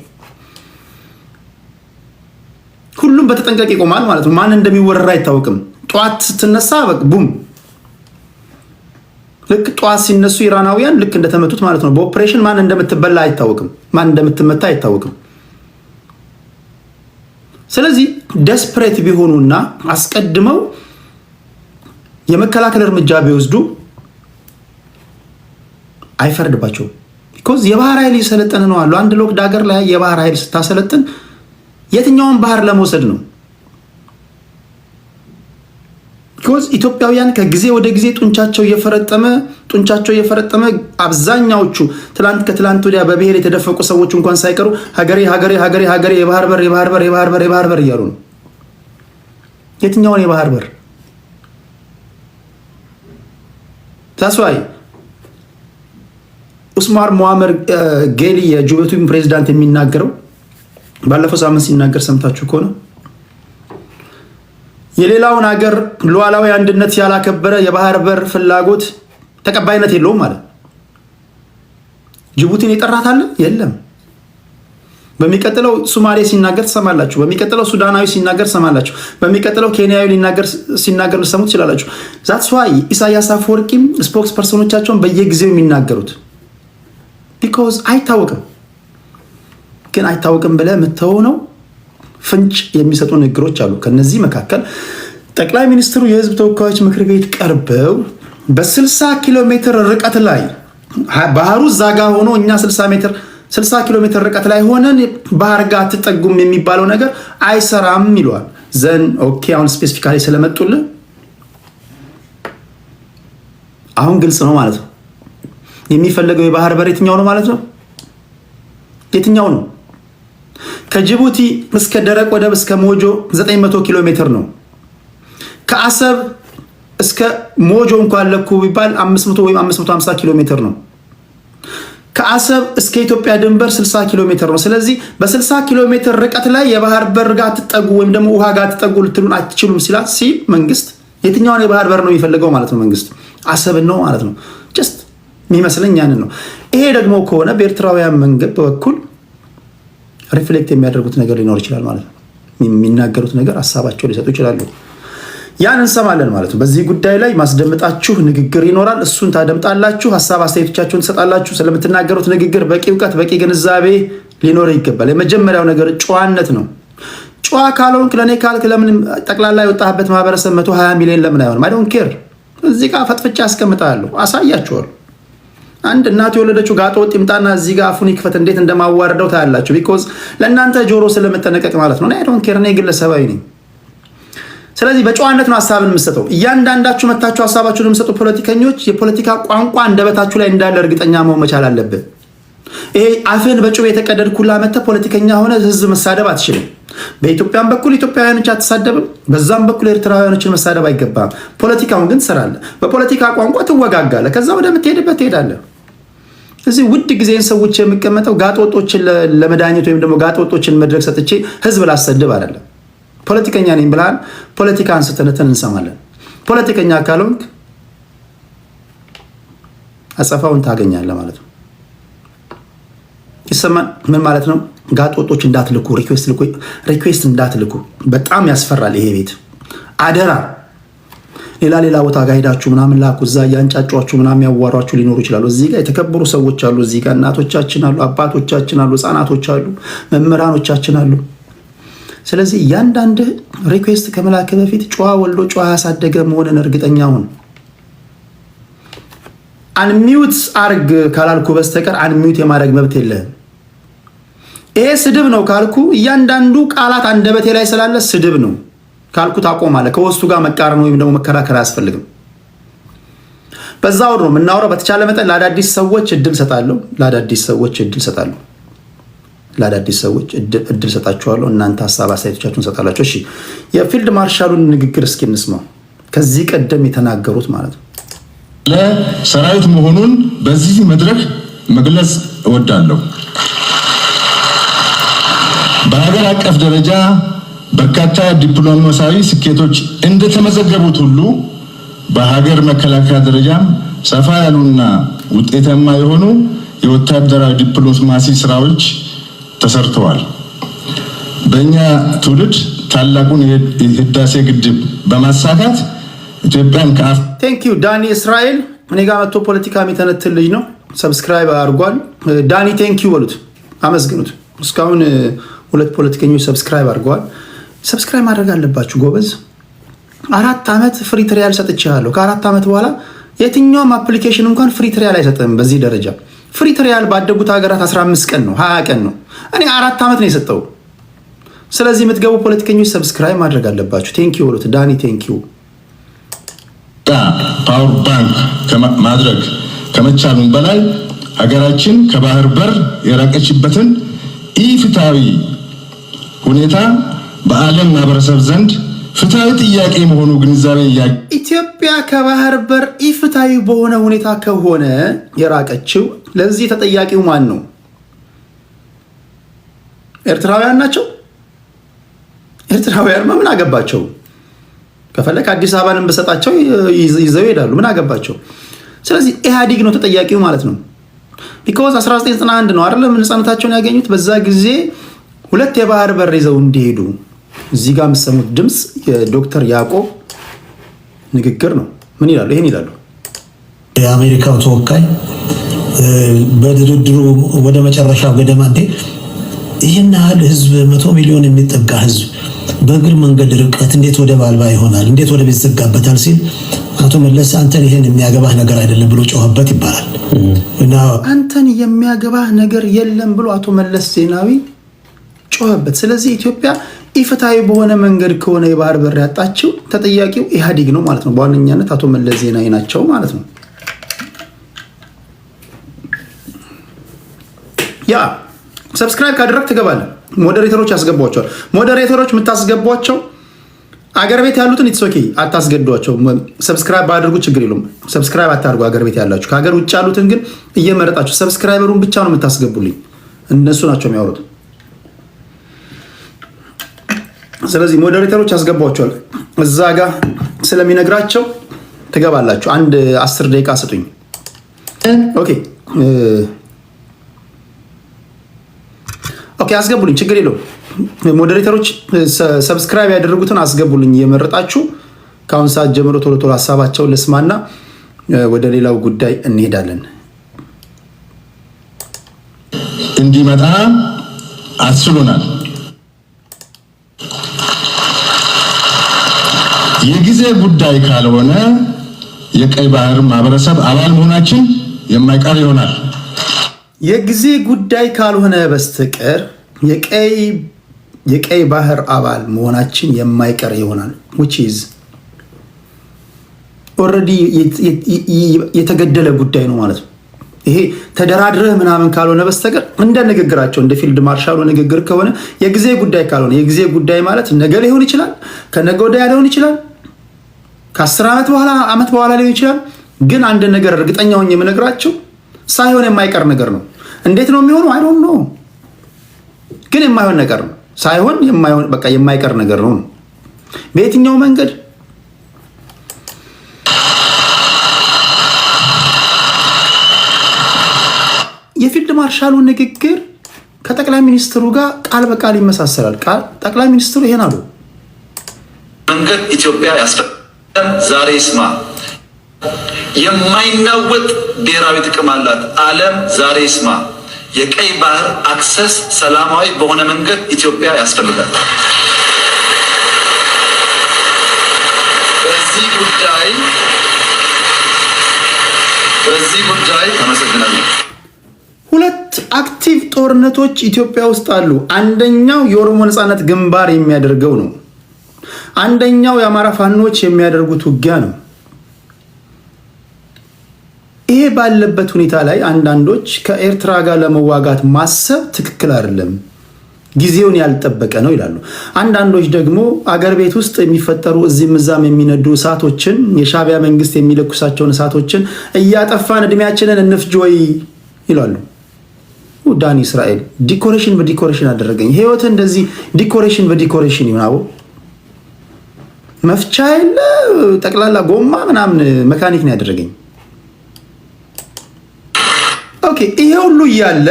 ሁሉም በተጠንቀቅ ይቆማል ማለት ነው። ማን እንደሚወረር አይታወቅም። ጠዋት ስትነሳ ቡም፣ ልክ ጠዋት ሲነሱ ኢራናውያን ልክ እንደተመቱት ማለት ነው። በኦፕሬሽን ማን እንደምትበላ አይታወቅም፣ ማን እንደምትመታ አይታወቅም። ስለዚህ ደስፕሬት ቢሆኑና አስቀድመው የመከላከል እርምጃ ቢወስዱ አይፈርድባቸውም። ቢኮዝ የባህር ኃይል እየሰለጠነ ነው አሉ። አንድ ሎክድ ሀገር ላይ የባህር ኃይል ስታሰለጥን የትኛውን ባህር ለመውሰድ ነው? ቢኮዝ ኢትዮጵያውያን ከጊዜ ወደ ጊዜ ጡንቻቸው እየፈረጠመ አብዛኛዎቹ ከትላንት ወዲያ በብሔር የተደፈቁ ሰዎች እንኳን ሳይቀሩ ሀገሬ የባህር በር እያሉ ነው። የትኛውን የባህር በር? ታስዋይ ኡስማን ሙአመር ጌሊ የጅቡቲ ፕሬዝዳንት የሚናገረው ባለፈው ሳምንት ሲናገር ሰምታችሁ ከሆነ የሌላውን ሀገር ሉዓላዊ አንድነት ያላከበረ የባህር በር ፍላጎት ተቀባይነት የለውም ማለት። ጅቡቲን ይጠራታል? የለም። በሚቀጥለው ሶማሌ ሲናገር ትሰማላችሁ። በሚቀጥለው ሱዳናዊ ሲናገር ትሰማላችሁ። በሚቀጥለው ኬንያዊ ሲናገር ልሰሙ ትችላላችሁ። ዛትስ ዋይ ኢሳያስ አፈወርቂም ስፖክስ ፐርሰኖቻቸውን በየጊዜው የሚናገሩት ቢኮዝ አይታወቅም። ግን አይታወቅም ብለህ የምትተው ነው። ፍንጭ የሚሰጡ ንግግሮች አሉ። ከነዚህ መካከል ጠቅላይ ሚኒስትሩ የህዝብ ተወካዮች ምክር ቤት ቀርበው በ60 ኪሎ ሜትር ርቀት ላይ ባህሩ ዛጋ ሆኖ እኛ 60 ኪሎ ሜትር ርቀት ላይ ሆነን ባህር ጋር አትጠጉም የሚባለው ነገር አይሰራም ይለዋል። ዘን ኦኬ፣ አሁን ስፔሲፊካሊ ስለመጡልን አሁን ግልጽ ነው ማለት ነው። የሚፈለገው የባህር በር የትኛው ነው ማለት ነው? የትኛው ነው? ከጅቡቲ እስከ ደረቅ ወደብ እስከ ሞጆ 900 ኪሎ ሜትር ነው። ከአሰብ እስከ ሞጆ እንኳን ለኩ ቢባል 500 ወይም 550 ኪሎ ሜትር ነው። ከአሰብ እስከ ኢትዮጵያ ድንበር 60 ኪሎ ሜትር ነው። ስለዚህ በ60 ኪሎ ሜትር ርቀት ላይ የባህር በር ጋር ትጠጉ ወይም ደግሞ ውሃ ጋር ትጠጉ ልትሉን አትችሉም ሲል መንግስት የትኛውን የባህር በር ነው የሚፈልገው ማለት ነው? መንግስት አሰብን ነው ማለት ነው። ጀስት የሚመስለኝ ያንን ነው። ይሄ ደግሞ ከሆነ በኤርትራውያን መንገድ በኩል ሪፍሌክት የሚያደርጉት ነገር ሊኖር ይችላል ማለት ነው። የሚናገሩት ነገር ሀሳባቸው ሊሰጡ ይችላሉ። ያን እንሰማለን ማለት ነው። በዚህ ጉዳይ ላይ ማስደምጣችሁ ንግግር ይኖራል። እሱን ታደምጣላችሁ። ሀሳብ አስተያየቶቻችሁን ትሰጣላችሁ። ስለምትናገሩት ንግግር በቂ እውቀት፣ በቂ ግንዛቤ ሊኖር ይገባል። የመጀመሪያው ነገር ጨዋነት ነው። ጨዋ ካልሆንክ ለእኔ ካልክ ለምን ጠቅላላ የወጣህበት ማህበረሰብ 120 ሚሊዮን ለምን አይሆንም? አይ ዶንት ኬር። እዚህ ጋር ፈጥፍጫ አስቀምጣለሁ፣ አሳያችኋለሁ። አንድ እናት የወለደችው ጋጠ ወጥ ይምጣና እዚህ ጋር አፉን ይክፈት፣ እንዴት እንደማዋረደው ታያላችሁ። ቢኮዝ ለእናንተ ጆሮ ስለምጠነቀቅ ማለት ነው። አይ ዶንት ኬር። እኔ ግለሰባዊ ነኝ። ስለዚህ በጨዋነት ነው ሀሳብን የምሰጠው። እያንዳንዳችሁ መታችሁ ሀሳባችሁን የምሰጡ ፖለቲከኞች የፖለቲካ ቋንቋ እንደበታችሁ ላይ እንዳለ እርግጠኛ መሆን መቻል አለብን። ይሄ አፍን በጩቤ የተቀደድኩላ መጥተህ ፖለቲከኛ ሆነ ህዝብ መሳደብ አትችልም። በኢትዮጵያም በኩል ኢትዮጵያውያኖች አትሳደብም፣ በዛም በኩል ኤርትራውያኖችን መሳደብ አይገባም። ፖለቲካውን ግን ትሰራለህ። በፖለቲካ ቋንቋ ትወጋጋለህ። ከዛ ወደምትሄድበት ትሄዳለህ። እዚህ ውድ ጊዜን ሰዎች የሚቀመጠው ጋጠወጦችን ለመዳኘት ወይም ደግሞ ጋጠወጦችን መድረክ ሰጥቼ ህዝብ ላሰድብ አይደለም። ፖለቲከኛ ነኝ ብለሃል። ፖለቲካ አንስተንተን እንሰማለን። ፖለቲከኛ ካልሆንክ አጸፋውን ታገኛለህ ማለት ነው። ይሰማል። ምን ማለት ነው? ጋጠወጦች እንዳትልኩ፣ ሪኩዌስት እንዳትልኩ። በጣም ያስፈራል ይሄ ቤት። አደራ ሌላ ቦታ ጋር ሄዳችሁ ምናምን ላኩ። እዛ እያንጫጫችሁ ምናምን ያዋሯችሁ ሊኖሩ ይችላሉ። እዚህ ጋር የተከበሩ ሰዎች አሉ። እዚህ ጋር እናቶቻችን አሉ፣ አባቶቻችን አሉ፣ ህፃናቶች አሉ፣ መምህራኖቻችን አሉ። ስለዚህ እያንዳንድ ሪኩዌስት ከመላክ በፊት ጨዋ ወልዶ ጨዋ ያሳደገ መሆንን እርግጠኛ ሁን። አንሚዩት አርግ ካላልኩ በስተቀር አንሚዩት የማድረግ መብት የለህም። ይሄ ስድብ ነው ካልኩ እያንዳንዱ ቃላት አንደበቴ ላይ ስላለ ስድብ ነው ካልኩ ታቆማለህ። ከወስቱ ጋር መቃረን ወይም ደግሞ መከራከር አያስፈልግም። በዛው ነው የምናወራው። በተቻለ መጠን ለአዳዲስ ሰዎች እድል ሰጣለሁ። ለአዳዲስ ሰዎች እድል ሰጣችኋለሁ። እናንተ ሀሳብ አስተያየቶቻችሁን ሰጣላችሁ። እሺ፣ የፊልድ ማርሻሉን ንግግር እስኪ እንስማው። ከዚህ ቀደም የተናገሩት ማለት ነው። ለሰራዊት መሆኑን በዚህ መድረክ መግለጽ እወዳለሁ። በሀገር አቀፍ ደረጃ በርካታ ዲፕሎማሲያዊ ስኬቶች እንደተመዘገቡት ሁሉ በሀገር መከላከያ ደረጃም ሰፋ ያሉና ውጤታማ የሆኑ የወታደራዊ ዲፕሎማሲ ስራዎች ተሰርተዋል። በእኛ ትውልድ ታላቁን የህዳሴ ግድብ በማሳካት ኢትዮጵያን ከአፍ ቴንክ ዩ ዳኒ እስራኤል እኔ ጋር መጥቶ ፖለቲካ የሚተነትን ልጅ ነው። ሰብስክራይብ አድርጓል። ዳኒ ቴንክ ዩ በሉት፣ አመስግኑት። እስካሁን 2 ፖለቲከኞች ሰብስክራይብ አድርገዋል። ሰብስክራይብ ማድረግ አለባችሁ ጎበዝ። 4 ዓመት ፍሪ ትሪያል ሰጥቻለሁ። ከ4 ዓመት በኋላ የትኛውም አፕሊኬሽን እንኳን ፍሪ ትሪያል አይሰጥም። በዚህ ደረጃ ፍሪ ትሪያል ባደጉት ሀገራት 15 ቀን ነው፣ 20 ቀን ነው። እኔ 4 ዓመት ነው የሰጠው። ስለዚህ የምትገቡ ፖለቲከኞች ሰብስክራይብ ማድረግ አለባችሁ። ቴንክ ዩ በሉት ዳኒ ቴንክ ዩ። ፓወር ባንክ ማድረግ ከመቻሉም በላይ ሀገራችን ከባህር በር የራቀችበትን ኢፍትሃዊ ሁኔታ በዓለም ማህበረሰብ ዘንድ ፍትሃዊ ጥያቄ መሆኑ ግንዛቤ ኢትዮጵያ ከባህር በር ኢፍትሃዊ በሆነ ሁኔታ ከሆነ የራቀችው ለዚህ ተጠያቂው ማን ነው? ኤርትራውያን ናቸው። ኤርትራውያን ምን አገባቸው? ከፈለክ አዲስ አበባንም በሰጣቸው ይዘው ይሄዳሉ። ምን አገባቸው? ስለዚህ ኢህአዴግ ነው ተጠያቂው ማለት ነው። ቢኮዝ 1991 ነው አይደለም ነፃነታቸውን ያገኙት። በዛ ጊዜ ሁለት የባህር በር ይዘው እንዲሄዱ እዚህ ጋር የምትሰሙት ድምፅ የዶክተር ያዕቆብ ንግግር ነው። ምን ይላሉ? ይሄን ይላሉ። የአሜሪካው ተወካይ በድርድሩ ወደ መጨረሻው ገደማ ይህን ያህል ህዝብ 100 ሚሊዮን የሚጠጋ ህዝብ በእግር መንገድ ርቀት እንዴት ወደ ባልባ ይሆናል? እንዴት ወደ ቤት ዘጋበታል? ሲል አቶ መለስ አንተን ይሄን የሚያገባህ ነገር አይደለም ብሎ ጮኸበት ይባላል። እና አንተን የሚያገባህ ነገር የለም ብሎ አቶ መለስ ዜናዊ ጮኸበት። ስለዚህ ኢትዮጵያ ኢፍትሃዊ በሆነ መንገድ ከሆነ የባህር በር ያጣችው ተጠያቂው ኢህአዴግ ነው ማለት ነው። በዋነኛነት አቶ መለስ ዜናዊ ናቸው ማለት ነው። ያ ሰብስክራይብ ካደረግ ትገባለህ። ሞዴሬተሮች ያስገቧቸዋል። ሞዴሬተሮች የምታስገቧቸው አገር ቤት ያሉትን ኢትሶኪ አታስገዷቸው። ሰብስክራይብ ባድርጉ ችግር የለውም። ሰብስክራይብ አታርጉ አገር ቤት ያላችሁ። ከሀገር ውጭ ያሉትን ግን እየመረጣችሁ ሰብስክራይበሩን ብቻ ነው የምታስገቡልኝ። እነሱ ናቸው የሚያወሩት። ስለዚህ ሞዴሬተሮች ያስገቧቸዋል። እዛ ጋር ስለሚነግራቸው ትገባላችሁ። አንድ 10 ደቂቃ ስጡኝ። ኦኬ አስገቡልኝ፣ ችግር የለውም። ሞዴሬተሮች ሰብስክራይብ ያደረጉትን አስገቡልኝ እየመረጣችሁ። ከአሁን ሰዓት ጀምሮ ቶሎ ቶሎ ሀሳባቸውን ልስማና ወደ ሌላው ጉዳይ እንሄዳለን። እንዲመጣ አስችሎናል። የጊዜ ጉዳይ ካልሆነ የቀይ ባህር ማህበረሰብ አባል መሆናችን የማይቀር ይሆናል። የጊዜ ጉዳይ ካልሆነ በስተቀር የቀይ ባህር አባል መሆናችን የማይቀር ይሆናል። which is already የተገደለ ጉዳይ ነው ማለት ነው። ይሄ ተደራድረህ ምናምን ካልሆነ በስተቀር እንደ ንግግራቸው እንደ ፊልድ ማርሻሉ ንግግር ከሆነ የጊዜ ጉዳይ ካልሆነ፣ የጊዜ ጉዳይ ማለት ነገ ሊሆን ይችላል፣ ከነገ ወዲያ ሊሆን ይችላል፣ ከ10 ዓመት በኋላ ሊሆን ይችላል። ግን አንድ ነገር እርግጠኛ ሆኜ የምነግራቸው ሳይሆን የማይቀር ነገር ነው። እንዴት ነው የሚሆነው? አይ ዶንት ኖ፣ ግን የማይሆን ነገር ነው። ሳይሆን የማይሆን በቃ የማይቀር ነገር ነው። በየትኛው መንገድ የፊልድ ማርሻሉ ንግግር ከጠቅላይ ሚኒስትሩ ጋር ቃል በቃል ይመሳሰላል። ጠቅላይ ሚኒስትሩ ይሄን አሉ። መንገድ ኢትዮጵያ ያስፈልጋል። ዛሬ ይስማ። የማይናወጥ ብሔራዊ ጥቅም አላት ዓለም ዛሬ ይስማ። የቀይ ባህር አክሰስ ሰላማዊ በሆነ መንገድ ኢትዮጵያ ያስፈልጋል። በዚህ ጉዳይ አመሰግናለሁ። ሁለት አክቲቭ ጦርነቶች ኢትዮጵያ ውስጥ አሉ። አንደኛው የኦሮሞ ነጻነት ግንባር የሚያደርገው ነው። አንደኛው የአማራ ፋኖች የሚያደርጉት ውጊያ ነው። ይሄ ባለበት ሁኔታ ላይ አንዳንዶች ከኤርትራ ጋር ለመዋጋት ማሰብ ትክክል አይደለም፣ ጊዜውን ያልጠበቀ ነው ይላሉ። አንዳንዶች ደግሞ አገር ቤት ውስጥ የሚፈጠሩ እዚህም እዛም የሚነዱ እሳቶችን፣ የሻዕቢያ መንግስት የሚለኩሳቸውን እሳቶችን እያጠፋን እድሜያችንን እንፍጆይ ይላሉ። ዳኒ እስራኤል ዲኮሬሽን በዲኮሬሽን አደረገኝ። ህይወት እንደዚህ ዲኮሬሽን በዲኮሬሽን ይሆናው። መፍቻ የለ ጠቅላላ ጎማ ምናምን መካኒክ ነው ያደረገኝ። ኦኬ፣ ይሄ ሁሉ እያለ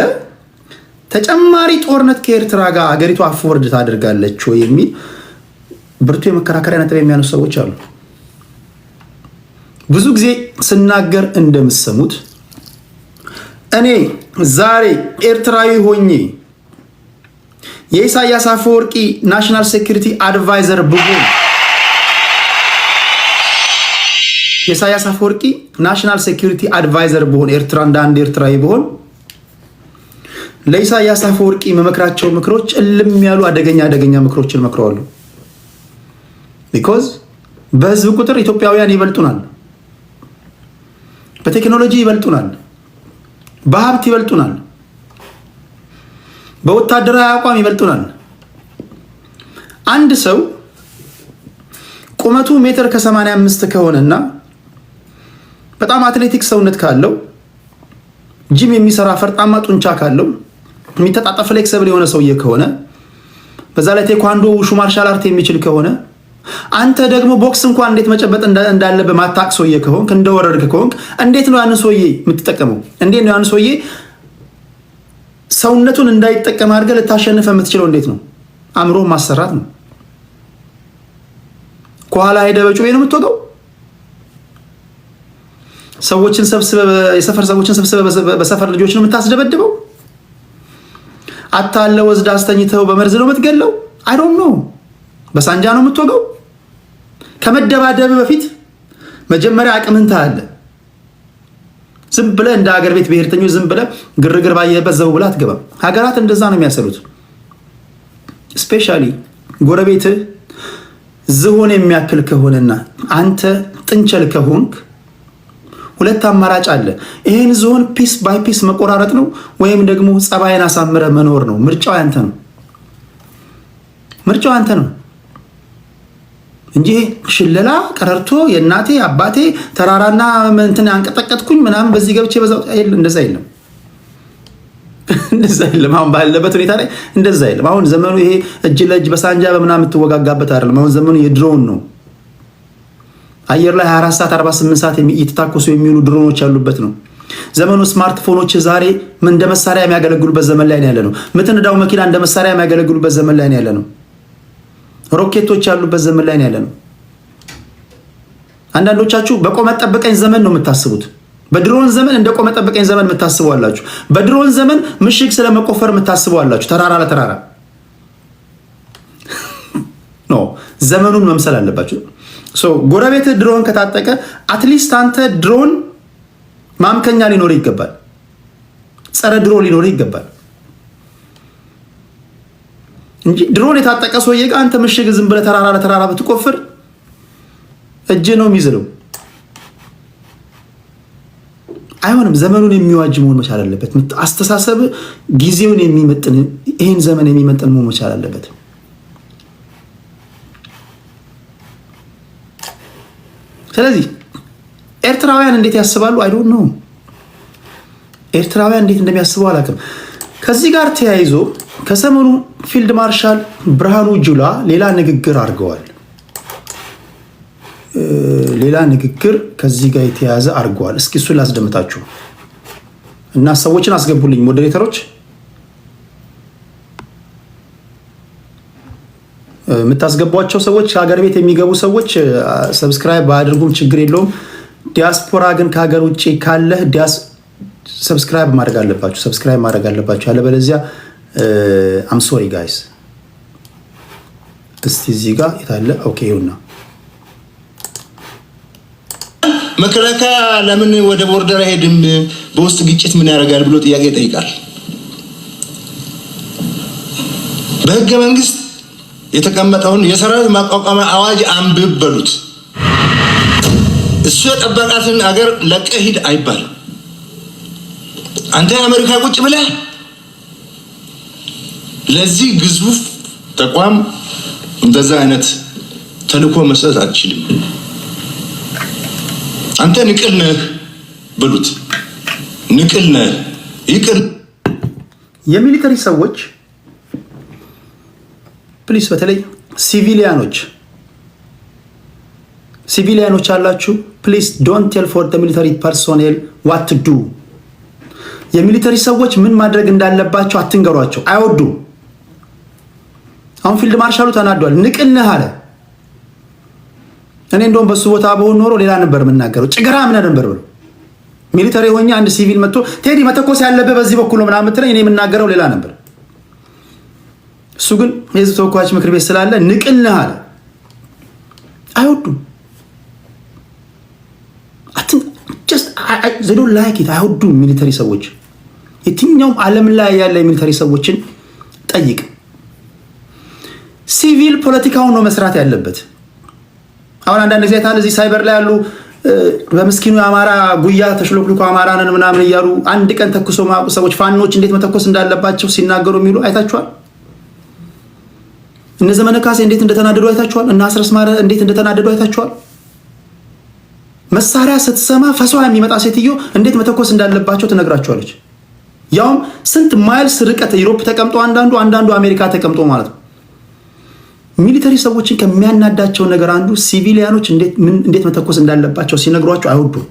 ተጨማሪ ጦርነት ከኤርትራ ጋር አገሪቱ አፎርድ ታደርጋለች ወይ የሚል ብርቱ የመከራከሪያ ነጥብ የሚያነሱ ሰዎች አሉ። ብዙ ጊዜ ስናገር እንደምሰሙት እኔ ዛሬ ኤርትራዊ ሆኜ የኢሳያስ አፈወርቂ ናሽናል ሴኩሪቲ አድቫይዘር ብሆን የኢሳያስ አፈወርቂ ናሽናል ሴኩሪቲ አድቫይዘር ብሆን ኤርትራ እንደ አንድ ኤርትራዊ ብሆን ለኢሳያስ አፈወርቂ መመክራቸው ምክሮች እልም ያሉ አደገኛ ምክሮችን መክረዋለሁ። ቢኮዝ በህዝብ ቁጥር ኢትዮጵያውያን ይበልጡናል፣ በቴክኖሎጂ ይበልጡናል፣ በሀብት ይበልጡናል፣ በወታደራዊ አቋም ይበልጡናል። አንድ ሰው ቁመቱ 1.85 ከሆነና በጣም አትሌቲክስ ሰውነት ካለው፣ ጂም የሚሰራ ፈርጣማ ጡንቻ ካለው፣ የሚተጣጣ ፍሌክሲብል የሆነ ሰውዬ ከሆነ፣ በዛ ላይ ቴኳንዶ ውሹ ማርሻል አርት የሚችል ከሆነ አንተ ደግሞ ቦክስ እንኳን እንዴት መጨበጥ እንዳለብህ ማታቅ ሰውዬ ከሆንክ እንደወረድክ ከሆንክ እንዴት ነው ያን ሰውዬ የምትጠቀመው? እንዴት ነው ያን ሰውዬ ሰውነቱን እንዳይጠቀም አድርገህ ልታሸንፈ የምትችለው? እንዴት ነው? አእምሮ ማሰራት ነው። ከኋላ ሄደህ በጩቤ ነው የምትወጋው? ሰዎችን ሰብስበህ የሰፈር ሰዎችን ሰብስበህ በሰፈር ልጆች ነው የምታስደበድበው? አታለ ወስዳ አስተኝተው በመርዝ ነው የምትገለው? አይ ዶንት ኖ። በሳንጃ ነው የምትወጋው? ከመደባደብ በፊት መጀመሪያ አቅምህን ታያለህ። ዝም ብለህ እንደ ሀገር ቤት ብሔርተኞች ዝም ብለህ ግርግር ባየህበት ዘው ብለህ አትገባም። ሀገራት እንደዛ ነው የሚያሰሩት። ስፔሻሊ ጎረቤትህ ዝሆን የሚያክል ከሆነና አንተ ጥንቸል ከሆንክ ሁለት አማራጭ አለ። ይሄን ዝሆን ፒስ ባይ ፒስ መቆራረጥ ነው ወይም ደግሞ ጸባይን አሳምረ መኖር ነው። ምርጫው ያንተ ነው። ምርጫው ያንተ ነው እንጂ ሽለላ ቀረርቶ የእናቴ አባቴ ተራራና እንትን አንቀጠቀጥኩኝ ምናምን በዚህ ገብቼ በዛው እንደዛ የለም። እንደዛ የለም። አሁን ባለበት ሁኔታ ላይ እንደዛ የለም። አሁን ዘመኑ ይሄ እጅ ለእጅ በሳንጃ በምናምን የምትወጋጋበት አይደለም። አሁን ዘመኑ የድሮን ነው። አየር ላይ 24 ሰዓት 48 ሰዓት እየተታኮሱ የሚውሉ ድሮኖች ያሉበት ነው ዘመኑ። ስማርትፎኖች ዛሬ እንደ መሳሪያ የሚያገለግሉበት ዘመን ላይ ነው ያለ ነው። ምትንዳው መኪና እንደ መሳሪያ የሚያገለግሉበት ዘመን ላይ ነው ያለ ነው። ሮኬቶች ያሉበት ዘመን ላይ ነው ያለ ነው። አንዳንዶቻችሁ በቆመጥ ጠብቀኝ ዘመን ነው የምታስቡት። በድሮን ዘመን እንደ ቆመጥ ጠብቀኝ ዘመን የምታስቡ አላችሁ። በድሮን ዘመን ምሽግ ስለመቆፈር የምታስቡ አላችሁ። ተራራ ለተራራ ኖ ዘመኑን መምሰል አለባችሁ። ጎረቤት ድሮን ከታጠቀ አትሊስት አንተ ድሮን ማምከኛ ሊኖር ይገባል። ጸረ ድሮን ሊኖር ይገባል እንጂ ድሮን የታጠቀ ሰውዬ ጋር አንተ ምሽግ ዝም ብለህ ተራራ ለተራራ ብትቆፍር እጅ ነው የሚዝለው። አይሆንም። ዘመኑን የሚዋጅ መሆን መቻል አለበት። አስተሳሰብ ጊዜውን የሚመጥን ይሄን ዘመን የሚመጥን መሆን መቻል አለበት። ስለዚህ ኤርትራውያን እንዴት ያስባሉ? አይ ዶንት ኖ። ኤርትራውያን እንዴት እንደሚያስቡ አላውቅም። ከዚህ ጋር ተያይዞ ከሰሞኑ ፊልድ ማርሻል ብርሃኑ ጁላ ሌላ ንግግር አድርገዋል። ሌላ ንግግር ከዚህ ጋር የተያያዘ አድርገዋል። እስኪ እሱን ላስደምጣችሁ እና ሰዎችን አስገቡልኝ ሞዴሬተሮች። የምታስገቧቸው ሰዎች ከሀገር ቤት የሚገቡ ሰዎች ሰብስክራይብ ባያደርጉም ችግር የለውም። ዲያስፖራ ግን ከሀገር ውጭ ካለህ ሰብስክራይብ ማድረግ አለባችሁ። ሰብስክራይብ ማድረግ አለባችሁ። ያለበለዚያ አም ሶሪ ጋይስ። እስቲ እዚህ ጋር የታለ? ኦኬ ይሁንና መከላከያ ለምን ወደ ቦርደር አይሄድም? በውስጥ ግጭት ምን ያደርጋል ብሎ ጥያቄ ይጠይቃል። በህገ መንግስት የተቀመጠውን የሰራዊት ማቋቋሚያ አዋጅ አንብብ በሉት። እሱ የጠበቃትን አገር ለቀህ ሂድ አይባልም። አንተ አሜሪካ ቁጭ ብለህ ለዚህ ግዙፍ ተቋም እንደዛ አይነት ተልእኮ መስጠት አትችልም። አንተ ንቅል ነህ በሉት። ንቅል ነህ ይቅር። የሚሊተሪ ሰዎች ፕሊስ፣ በተለይ ሲቪሊያኖች አላችሁ፣ ፕሊስ ዶንት ቴል ፎር ዘ ሚሊተሪ ፐርሶኔል ዋት ቱ ዱ። የሚሊተሪ ሰዎች ምን ማድረግ እንዳለባቸው አትንገሯቸው፣ አይወዱም። አሁን ፊልድ ማርሻሉ ተናዷል። ንቅል ነህ አለ። እኔ እንደውም በሱ ቦታ በሆን ኖሮ ሌላ ነበር የምናገረው። ጭገራ ምን ነበር ብሎ ሚሊተሪ ሆኜ አንድ ሲቪል መጥቶ ቴዲ መተኮስ ያለበት በዚህ በኩል ነው ምናምን ብትለኝ እኔ የምናገረው ሌላ ነበር። እሱ ግን የህዝብ ተወካዮች ምክር ቤት ስላለ ንቅል ነህ አለ። አይወዱም። አይወዱም ሚሊተሪ ሰዎች። የትኛውም ዓለም ላይ ያለ የሚሊተሪ ሰዎችን ጠይቅ። ሲቪል ፖለቲካውን ነው መስራት ያለበት። አሁን አንዳንድ ጊዜ ታለ እዚህ ሳይበር ላይ ያሉ በምስኪኑ የአማራ ጉያ ተሽሎክልኮ አማራንን ምናምን እያሉ አንድ ቀን ተኩሶ ማቁ ሰዎች ፋኖች እንዴት መተኮስ እንዳለባቸው ሲናገሩ የሚሉ አይታችኋል። እነ ዘመነ ካሴ እንዴት እንደተናደዱ አይታችኋል። እና አስረስ ማረ እንዴት እንደተናደዱ አይታችኋል። መሳሪያ ስትሰማ ፈሷ የሚመጣ ሴትዮ እንዴት መተኮስ እንዳለባቸው ትነግራቸዋለች። ያውም ስንት ማይልስ ርቀት ዩሮፕ ተቀምጦ አንዳንዱ አሜሪካ ተቀምጦ ማለት ነው። ሚሊተሪ ሰዎችን ከሚያናዳቸው ነገር አንዱ ሲቪሊያኖች እንዴት መተኮስ እንዳለባቸው ሲነግሯቸው አይወዱም።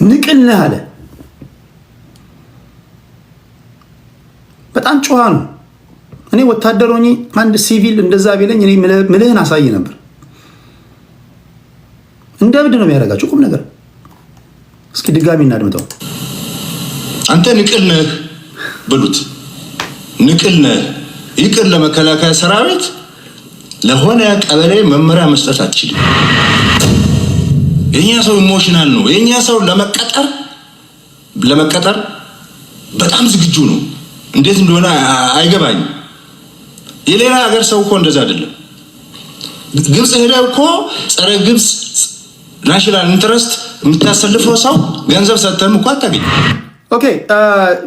ንቅል ነህ አለ። በጣም ጨዋ ነው። እኔ ወታደር ሆኜ አንድ ሲቪል እንደዛ ቢለኝ እኔ ምልህን አሳይ ነበር። እንደ እብድ ነው የሚያደርጋቸው ቁም ነገር። እስኪ ድጋሚ እናድምጠው። አንተ ንቅል ነህ ብሉት። ንቅል ነህ ይቅር ለመከላከያ ሰራዊት ለሆነ ቀበሌ መመሪያ መስጠት አትችልም። የኛ ሰው ኢሞሽናል ነው። የኛ ሰው ለመቀጠር በጣም ዝግጁ ነው። እንዴት እንደሆነ አይገባኝም። የሌላ ሀገር ሰው እኮ እንደዛ አይደለም። ግብጽ ሄደህ እኮ ጸረ ግብጽ ናሽናል ኢንተረስት የምታሰልፈው ሰው ገንዘብ ሰጥተህም እኮ አታገኝ። ኦኬ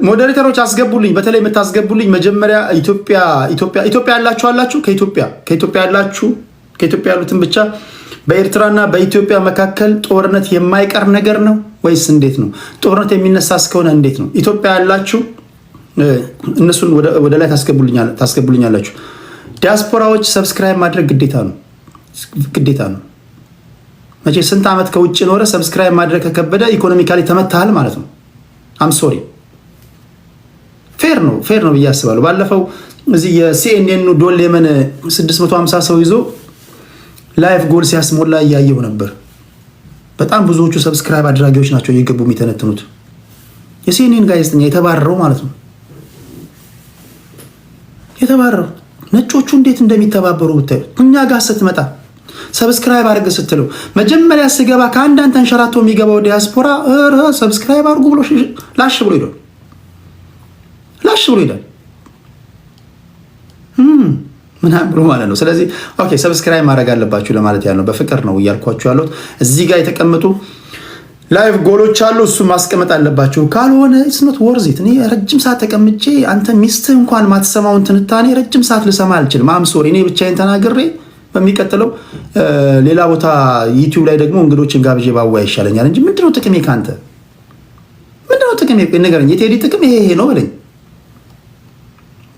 ሞዴሬተሮች አስገቡልኝ። በተለይ የምታስገቡልኝ መጀመሪያ ኢትዮጵያ ያላችሁ አላችሁ። ከኢትዮጵያ ያሉትን ብቻ በኤርትራና በኢትዮጵያ መካከል ጦርነት የማይቀር ነገር ነው ወይስ እንዴት ነው? ጦርነት የሚነሳ እስከሆነ እንዴት ነው? ኢትዮጵያ ያላችሁ እነሱን ወደ ላይ ታስገቡልኛላችሁ። ዲያስፖራዎች ሰብስክራይብ ማድረግ ግዴታ ነው። መቼ ስንት ዓመት ከውጭ ኖረ ሰብስክራይብ ማድረግ ከከበደ ኢኮኖሚካሊ ተመታሃል ማለት ነው። አም ሶሪ ፌር ነው ብዬ አስባለሁ። ባለፈው እዚህ የሲኤንኤን ዶል የመን 650 ሰው ይዞ ላይፍ ጎል ሲያስሞላ እያየው ነበር። በጣም ብዙዎቹ ሰብስክራይብ አድራጊዎች ናቸው እየገቡ የሚተነትኑት። የሲኤንኤን ጋዜጠኛ የተባረረው ማለት ነው። የተባረረው ነጮቹ እንዴት እንደሚተባበሩ ብታዩ። እኛ ጋር ስትመጣ ሰብስክራይብ አድርግ ስትለው መጀመሪያ ስገባ ከአንዳንድ ተንሸራቶ የሚገባው ዲያስፖራ ሰብስክራይብ አድርጉ ብሎ ላሽ ብሎ ይላል ምናምን ብሎ ማለት ነው። ስለዚህ ኦኬ ሰብስክራይብ ማድረግ አለባችሁ ለማለት ያለው በፍቅር ነው እያልኳችሁ ያሉት። እዚህ ጋር የተቀመጡ ላይቭ ጎሎች አሉ፣ እሱ ማስቀመጥ አለባችሁ። ካልሆነ ኢትስ ኖት ወርዝ ኢት። እኔ ረጅም ሰዓት ተቀምጬ አንተ ሚስትህ እንኳን ማትሰማውን ትንታኔ ረጅም ሰዓት ልሰማ አልችልም። አም ሶሪ እኔ ብቻዬን ተናግሬ በሚቀጥለው ሌላ ቦታ ዩቲዩብ ላይ ደግሞ እንግዶችን ጋብዤ ባዋ ይሻለኛል እንጂ ምንድነው ጥቅሜ ካንተ? ምንድነው ጥቅሜ? ንገረኝ። የቴዲ ጥቅም ይሄ ነው በለኝ።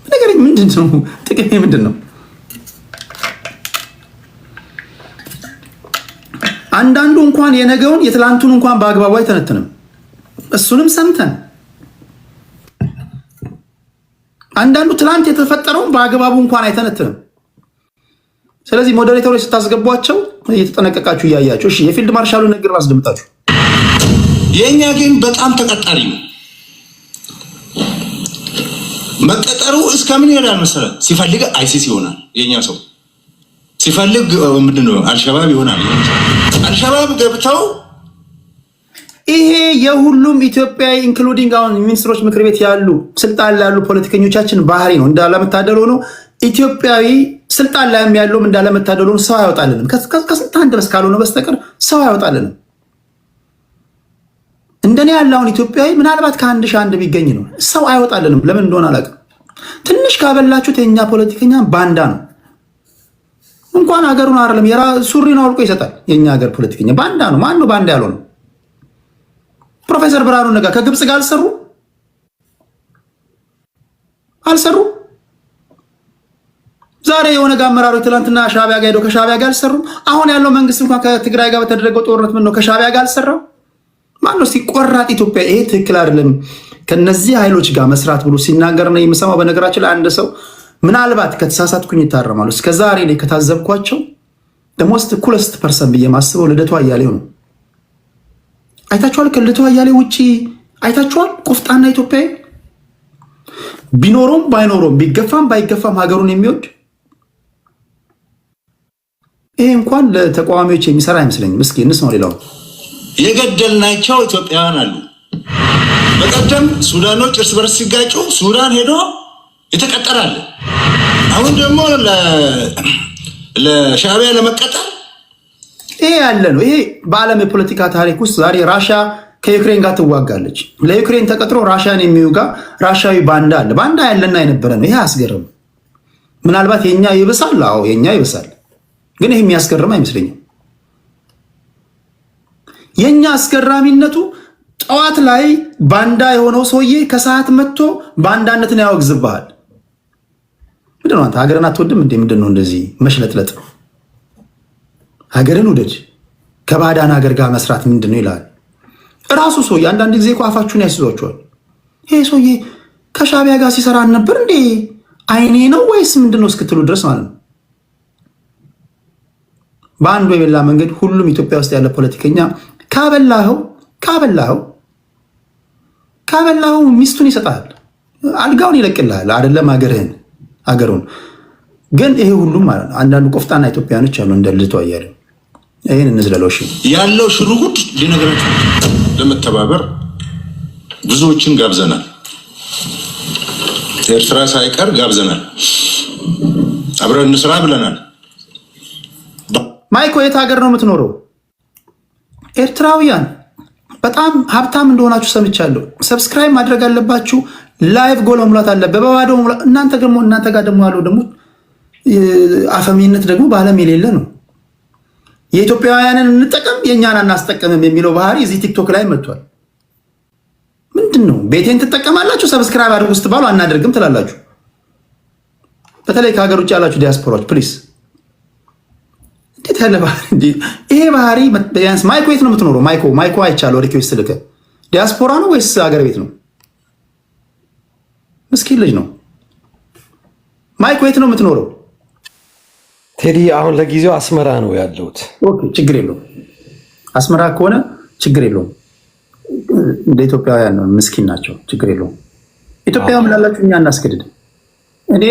ንገረኝ፣ ምንድነው ጥቅሜ? ምንድነው? አንዳንዱ እንኳን የነገውን የትላንቱን እንኳን በአግባቡ አይተነትንም። እሱንም ሰምተን አንዳንዱ ትላንት የተፈጠረውን በአግባቡ እንኳን አይተነትንም። ስለዚህ ሞዴሬተሮች ስታስገቧቸው እየተጠነቀቃችሁ እያያችሁ። እሺ የፊልድ ማርሻሉ ንግግር አስደምጣችሁ። የኛ ግን በጣም ተቀጣሪ ነው። መቀጠሩ እስከምን ይሄዳል መሰለህ? ሲፈልግ አይሲስ ይሆናል የኛ ሰው፣ ሲፈልግ ምንድነው አልሸባብ ይሆናል። አልሸባብ ገብተው ይሄ የሁሉም ኢትዮጵያዊ ኢንክሉዲንግ አሁን ሚኒስትሮች ምክር ቤት ያሉ ስልጣን ላይ ያሉ ፖለቲከኞቻችን ባህሪ ነው። እንዳለመታደል ሆኖ ኢትዮጵያዊ ስልጣን ላይ ያለውም እንዳለመታደል ሆኖ ሰው አይወጣልንም። ከስንት አንድ በስ ካልሆነ በስተቀር ሰው አይወጣልንም። እንደኔ ያለውን ኢትዮጵያዊ ምናልባት ከአንድ ሺህ አንድ ቢገኝ ነው። ሰው አይወጣልንም። ለምን እንደሆነ አላውቅም። ትንሽ ካበላችሁት የኛ ፖለቲከኛ ባንዳ ነው። እንኳን ሀገሩን አይደለም ሱሪን አውልቆ ይሰጣል። የኛ ሀገር ፖለቲከኛ ባንዳ ነው። ማን ነው ባንዳ ያለው ነው? ፕሮፌሰር ብርሃኑ ነጋ ከግብጽ ጋር አልሰሩ። ዛሬ የሆነ ጋር አመራሮች ትላንትና ሻዕቢያ ጋር ሄደው ከሻዕቢያ ጋር አልሰሩም። አሁን ያለው መንግስት እንኳን ከትግራይ ጋር በተደረገው ጦርነት ምን ነው ከሻዕቢያ ጋር አልሰራም? ማን ነው ሲቆራጥ ኢትዮጵያ ይሄ ትክክል አይደለም ከነዚህ ኃይሎች ጋር መስራት ብሎ ሲናገር ነው የምሰማው። በነገራችን ላይ አንድ ሰው ምናልባት ከተሳሳትኩኝ ይታረማሉ። እስከዛሬ ላይ ከታዘብኳቸው ደሞስት ኩለስት ፐርሰን ብዬ ማስበው ልደቱ አያሌው ነው። አይታችኋል? ከልደቱ አያሌው ውጪ አይታችኋል? ቆፍጣና ኢትዮጵያዊ ቢኖረውም ባይኖረውም ቢገፋም ባይገፋም ሀገሩን የሚወድ ይሄ እንኳን ለተቃዋሚዎች የሚሰራ አይመስለኝም። እስኪ እንስማው። ሌላው የገደልናቸው ኢትዮጵያውያን አሉ። በቀደም ሱዳኖች እርስ በርስ ሲጋጩ ሱዳን ሄዶ የተቀጠራል። አሁን ደግሞ ለሻዕቢያ ለመቀጠር ይሄ ያለ ነው። ይሄ በዓለም የፖለቲካ ታሪክ ውስጥ ዛሬ ራሻ ከዩክሬን ጋር ትዋጋለች። ለዩክሬን ተቀጥሮ ራሻን የሚውጋ ራሻዊ ባንዳ አለ። ባንዳ ያለና የነበረ ነው። ይሄ አያስገርም። ምናልባት የኛ ይብሳል። አዎ የኛ ይብሳል፣ ግን ይሄ የሚያስገርም አይመስለኝም። የኛ አስገራሚነቱ ጠዋት ላይ ባንዳ የሆነው ሰውዬ ከሰዓት መጥቶ ባንዳነትን ያወግዝብሃል። ምንድነው አንተ ሀገርን አትወድም እንዴ? ምንድነው እንደዚህ መሽለጥለጥ? ሀገርን ውደድ፣ ከባዕዳን ሀገር ጋር መስራት ምንድነው ይላል እራሱ ሰውዬ። አንዳንድ ጊዜ እኮ አፋችሁን ያስይዟቸዋል። ይሄ ሰውዬ ከሻዕቢያ ጋር ሲሰራ ነበር እንዴ አይኔ ነው ወይስ ምንድነው እስክትሉ ድረስ ማለት ነው። በአንዱ የበላ መንገድ ሁሉም ኢትዮጵያ ውስጥ ያለ ፖለቲከኛ ካበላኸው ሚስቱን ይሰጣል፣ አልጋውን ይለቅልሃል፣ አይደለም ሀገሩን። ግን ይሄ ሁሉም ማለት ነው። አንዳንዱ ቆፍጣና ኢትዮጵያኖች አሉ እንደ ልቶ አያለ ይሄን እንዝለለው። እሺ ያለው ሽሩጉድ ሊነገራችሁ ለመተባበር ብዙዎችን ጋብዘናል። ኤርትራ ሳይቀር ጋብዘናል። አብረን እንስራ ብለናል። ማይኮ የት ሀገር ነው የምትኖረው? ኤርትራውያን በጣም ሀብታም እንደሆናችሁ ሰምቻለሁ። ሰብስክራይብ ማድረግ አለባችሁ። ላይቭ ጎል መሙላት አለበት። በባዶ እናንተ ጋር ደግሞ ያለው ደግሞ አፈሚነት ደግሞ በዓለም የሌለ ነው። የኢትዮጵያውያንን እንጠቀም የእኛን አናስጠቀምም የሚለው ባህሪ እዚህ ቲክቶክ ላይ መጥቷል። ምንድን ነው ቤቴን ትጠቀማላችሁ ሰብስክራይብ አድርጉ ስትባሉ አናደርግም ትላላችሁ። በተለይ ከሀገር ውጭ ያላችሁ ዲያስፖራዎች ፕሊስ፣ እንዴት ያለ ባህሪ! ይሄ ባህሪ ቢያንስ ማይኮ የት ነው የምትኖረው? ማይኮ አይቻለሁ ሪኩዌስት ልከ ዲያስፖራ ነው ወይስ ሀገር ቤት ነው? ምስኪን ልጅ ነው። ማይኮ የት ነው የምትኖረው? ቴዲ አሁን ለጊዜው አስመራ ነው ያለሁት። ኦኬ ችግር የለውም። አስመራ ከሆነ ችግር የለውም። እንደ ኢትዮጵያውያን ነው፣ ምስኪን ናቸው። ችግር የለውም። ኢትዮጵያውያን ላላችሁ እኛ እናስገድድ። እኔ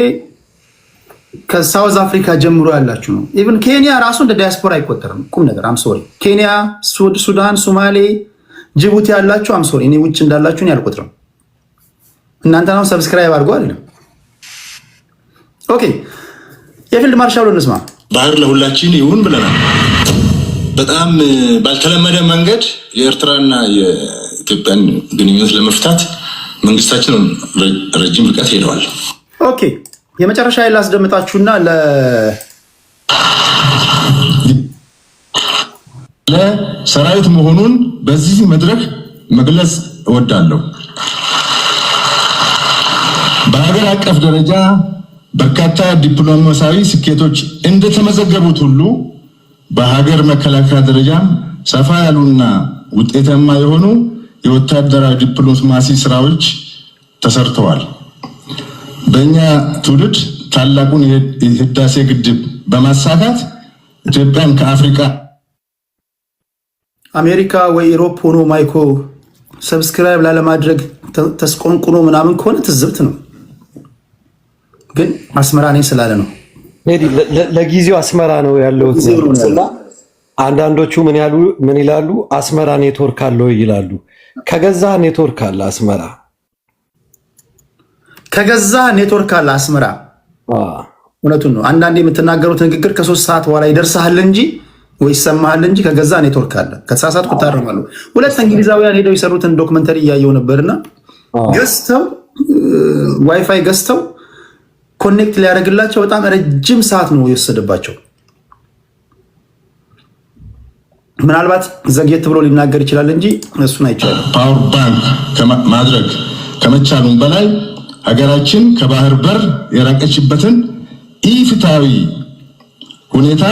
ከሳውዝ አፍሪካ ጀምሮ ያላችሁ ነው። ኢቭን ኬንያ ራሱ እንደ ዲያስፖራ አይቆጠርም። ቁም ነገር አምሶሪ ኬንያ፣ ሱዳን፣ ሶማሌ፣ ጅቡቲ ያላችሁ አምሶሪ እኔ ውጭ እንዳላችሁ እኔ አልቆጥርም። እናንተ ነው ሰብስክራይብ አድርጎ አይደለም። ኦኬ የፊልድ ማርሻሉ እንስማ። ባህር ለሁላችን ይሁን ብለናል። በጣም ባልተለመደ መንገድ የኤርትራና የኢትዮጵያን ግንኙነት ለመፍታት መንግስታችን ረጅም ርቀት ሄደዋል። ኦኬ የመጨረሻ ላስደምጣችሁና ለሰራዊት መሆኑን በዚህ መድረክ መግለጽ እወዳለሁ። በሀገር አቀፍ ደረጃ በርካታ ዲፕሎማሲያዊ ስኬቶች እንደተመዘገቡት ሁሉ በሀገር መከላከያ ደረጃም ሰፋ ያሉና ውጤታማ የሆኑ የወታደራዊ ዲፕሎማሲ ስራዎች ተሰርተዋል። በእኛ ትውልድ ታላቁን የህዳሴ ግድብ በማሳካት ኢትዮጵያን ከአፍሪካ አሜሪካ ወይ ኢሮፕ ሆኖ ማይኮ ሰብስክራይብ ላለማድረግ ተስቆንቁኖ ምናምን ከሆነ ትዝብት ነው። ግን አስመራ ነኝ ስላለ ነው። ለጊዜው አስመራ ነው ያለሁት። አንዳንዶቹ ምን ይላሉ? አስመራ ኔትወርክ አለው ይላሉ። ከገዛ ኔትወርክ አለ አስመራ። ከገዛ ኔትወርክ አለ አስመራ። እውነቱን ነው። አንዳንዴ የምትናገሩት ንግግር ከ3 ሰዓት በኋላ ይደርሳል እንጂ ወይ ይሰማሃል እንጂ ከገዛ ኔትወርክ አለ። ከተሳሳትኩ ታረማለሁ። ሁለት እንግሊዛውያን ሄደው የሰሩትን ዶክመንተሪ እያየው ነበርና ገዝተው ዋይፋይ ገዝተው ኮኔክት ሊያደርግላቸው በጣም ረጅም ሰዓት ነው የወሰደባቸው። ምናልባት ዘግየት ብሎ ሊናገር ይችላል እንጂ እሱን አይቻልም። ፓወር ባንክ ማድረግ ከመቻሉም በላይ ሀገራችን ከባህር በር የራቀችበትን ኢፍትሃዊ ሁኔታ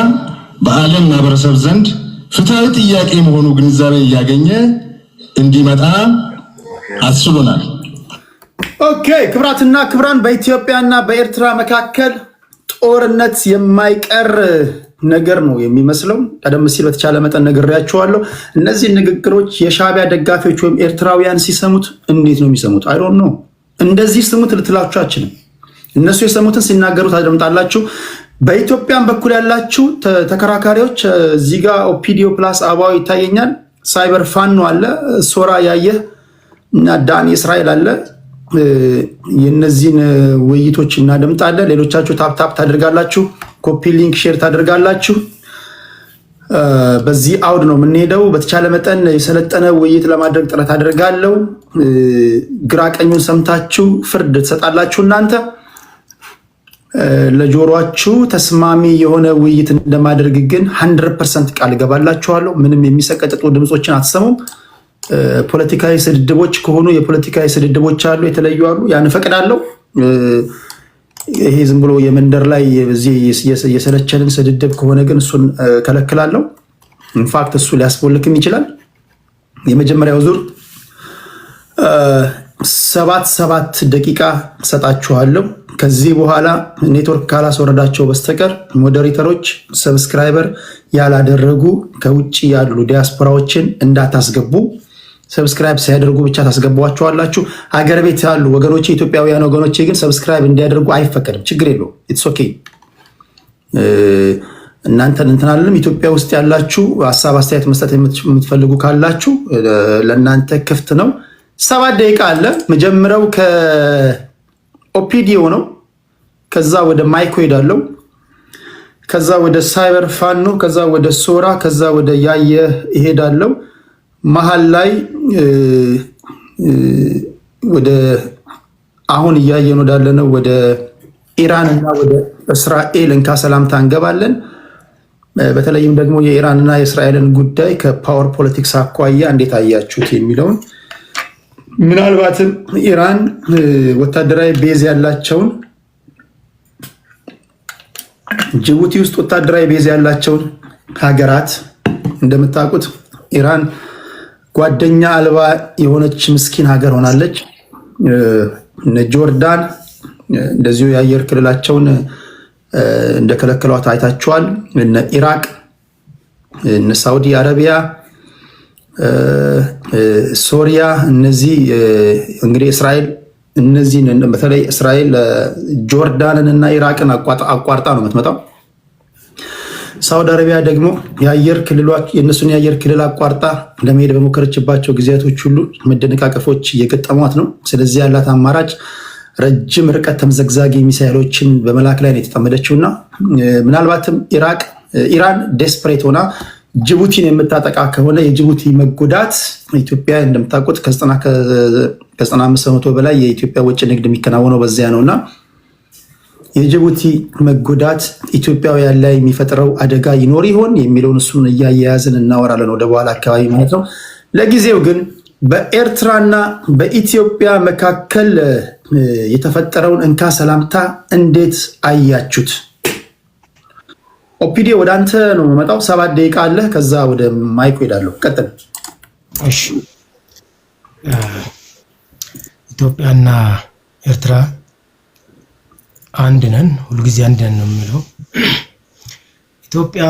በዓለም ማህበረሰብ ዘንድ ፍትሃዊ ጥያቄ መሆኑ ግንዛቤ እያገኘ እንዲመጣ አስችሎናል። ኦኬ ክብራትና ክብራን፣ በኢትዮጵያና በኤርትራ መካከል ጦርነት የማይቀር ነገር ነው የሚመስለው። ቀደም ሲል በተቻለ መጠን ነግሬያቸዋለሁ። እነዚህ ንግግሮች የሻዕቢያ ደጋፊዎች ወይም ኤርትራውያን ሲሰሙት እንዴት ነው የሚሰሙት? አይ ዶንት ኖ። እንደዚህ ስሙት ልትላችሁ አችልም። እነሱ የሰሙትን ሲናገሩ ታደምጣላችሁ። በኢትዮጵያን በኩል ያላችሁ ተከራካሪዎች እዚህ ጋር ኦፒዲዮ ፕላስ አባው ይታየኛል። ሳይበር ፋኖ አለ፣ ሶራ ያየህ እና ዳኒ እስራኤል አለ። የነዚህን ውይይቶች እናደምጣለን። ሌሎቻችሁ ታፕታፕ ታደርጋላችሁ፣ ኮፒ ሊንክ ሼር ታደርጋላችሁ። በዚህ አውድ ነው የምንሄደው። በተቻለ መጠን የሰለጠነ ውይይት ለማድረግ ጥረት አደርጋለሁ። ግራ ቀኙን ሰምታችሁ ፍርድ ትሰጣላችሁ። እናንተ ለጆሮአችሁ ተስማሚ የሆነ ውይይት እንደማድረግ ግን 100% ቃል እገባላችኋለሁ። ምንም የሚሰቀጥጡ ድምፆችን አትሰሙም። ፖለቲካዊ ስድድቦች ከሆኑ የፖለቲካዊ ስድድቦች አሉ፣ የተለዩ አሉ። ያን ፈቅዳለሁ። ይሄ ዝም ብሎ የመንደር ላይ እዚህ የሰለቸንን ስድድብ ከሆነ ግን እሱን ከለክላለሁ። ኢንፋክት እሱ ሊያስቦልክም ይችላል። የመጀመሪያው ዙር 7 ደቂቃ ሰጣችኋለሁ። ከዚህ በኋላ ኔትወርክ ካላስወረዳቸው በስተቀር ሞዴሬተሮች ሰብስክራይበር ያላደረጉ ከውጭ ያሉ ዲያስፖራዎችን እንዳታስገቡ። ሰብስክራይብ ሲያደርጉ ብቻ ታስገቧቸዋላችሁ። ሀገር ቤት ያሉ ወገኖቼ፣ ኢትዮጵያውያን ወገኖቼ ግን ሰብስክራይብ እንዲያደርጉ አይፈቀድም። ችግር የለውም። ኢትስ ኦኬ። እናንተን እንትናለም ኢትዮጵያ ውስጥ ያላችሁ ሀሳብ አስተያየት መስጠት የምትፈልጉ ካላችሁ ለእናንተ ክፍት ነው። 7 ደቂቃ አለ። መጀመሪያው ከኦፒዲዮ ነው። ከዛ ወደ ማይኮ ሄዳለው። ከዛ ወደ ሳይበር ፋኖ፣ ከዛ ወደ ሶራ፣ ከዛ ወደ ያየ ይሄዳለው። መሀል ላይ ወደ አሁን እያየን ወዳለነው ወደ ኢራን እና ወደ እስራኤል እንካ ሰላምታ እንገባለን። በተለይም ደግሞ የኢራንና የእስራኤልን ጉዳይ ከፓወር ፖለቲክስ አኳያ እንዴት አያችሁት የሚለውን ምናልባትም ኢራን ወታደራዊ ቤዝ ያላቸውን ጅቡቲ ውስጥ ወታደራዊ ቤዝ ያላቸውን ሀገራት እንደምታውቁት ኢራን ጓደኛ አልባ የሆነች ምስኪን ሀገር ሆናለች። እነ ጆርዳን እንደዚሁ የአየር ክልላቸውን እንደከለከሏት አይታችኋል። እነ ኢራቅ፣ እነ ሳውዲ አረቢያ፣ ሶሪያ፣ እነዚህ እንግዲህ እስራኤል እነዚህን በተለይ እስራኤል ጆርዳንን እና ኢራቅን አቋርጣ ነው የምትመጣው። ሳውዲ አረቢያ ደግሞ የእነሱን የአየር ክልል አቋርጣ ለመሄድ በሞከረችባቸው ጊዜያቶች ሁሉ መደነቃቀፎች እየገጠሟት ነው። ስለዚህ ያላት አማራጭ ረጅም ርቀት ተምዘግዛጊ ሚሳይሎችን በመላክ ላይ ነው የተጠመደችው እና ምናልባትም ኢራን ዴስፕሬት ሆና ጅቡቲን የምታጠቃ ከሆነ የጅቡቲ መጎዳት ኢትዮጵያ እንደምታውቁት ከ95% በላይ የኢትዮጵያ ውጭ ንግድ የሚከናወነው በዚያ ነው እና የጅቡቲ መጎዳት ኢትዮጵያውያን ላይ የሚፈጥረው አደጋ ይኖር ይሆን የሚለውን እሱን እያያያዝን እናወራለን ወደ በኋላ አካባቢ ማለት ነው። ለጊዜው ግን በኤርትራና በኢትዮጵያ መካከል የተፈጠረውን እንካ ሰላምታ እንዴት አያችሁት? ኦፒዲ ወደ አንተ ነው የምመጣው። 7 ደቂቃ አለ። ከዛ ወደ ማይኮ ሄዳለሁ። ቀጥል። እሺ፣ ኢትዮጵያና ኤርትራ አንድ ነን፣ ሁልጊዜ አንድ ነን ነው የሚለው። ኢትዮጵያ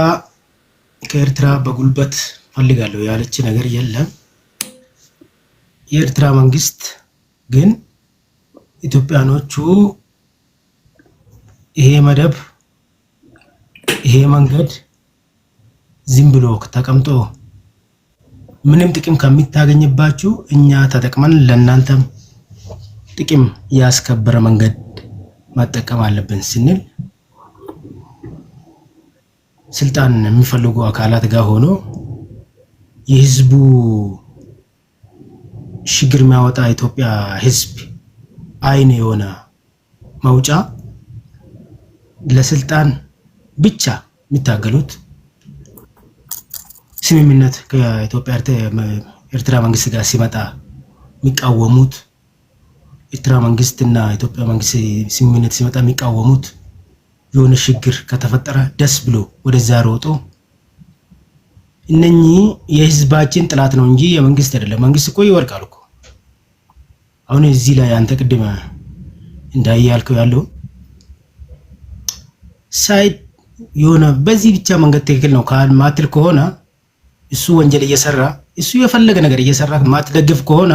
ከኤርትራ በጉልበት ፈልጋለሁ ያለች ነገር የለም። የኤርትራ መንግስት ግን ኢትዮጵያኖቹ ይሄ መደብ ይሄ መንገድ ዝም ብሎ ተቀምጦ ምንም ጥቅም ከሚታገኝባችሁ እኛ ተጠቅመን ለእናንተም ጥቅም ያስከበረ መንገድ መጠቀም አለብን ስንል ስልጣን የሚፈልጉ አካላት ጋር ሆኖ የህዝቡ ችግር የሚያወጣ ኢትዮጵያ ህዝብ አይን የሆነ መውጫ ለስልጣን ብቻ የሚታገሉት ስምምነት ከኢትዮጵያ ኤርትራ መንግስት ጋር ሲመጣ የሚቃወሙት ኤርትራ መንግስትና ኢትዮጵያ መንግስት ስምምነት ሲመጣ የሚቃወሙት የሆነ ችግር ከተፈጠረ ደስ ብሎ ወደዛ ሮጦ እነኚህ የህዝባችን ጥላት ነው እንጂ የመንግስት አይደለም። መንግስት እኮ ይወርቃል እኮ። አሁን እዚህ ላይ አንተ ቅድም እንዳያልከው ያለው ሳይድ የሆነ በዚህ ብቻ መንገድ ትክክል ነው ማትል ከሆነ እሱ ወንጀል እየሰራ እሱ የፈለገ ነገር እየሰራ ማትደግፍ ከሆነ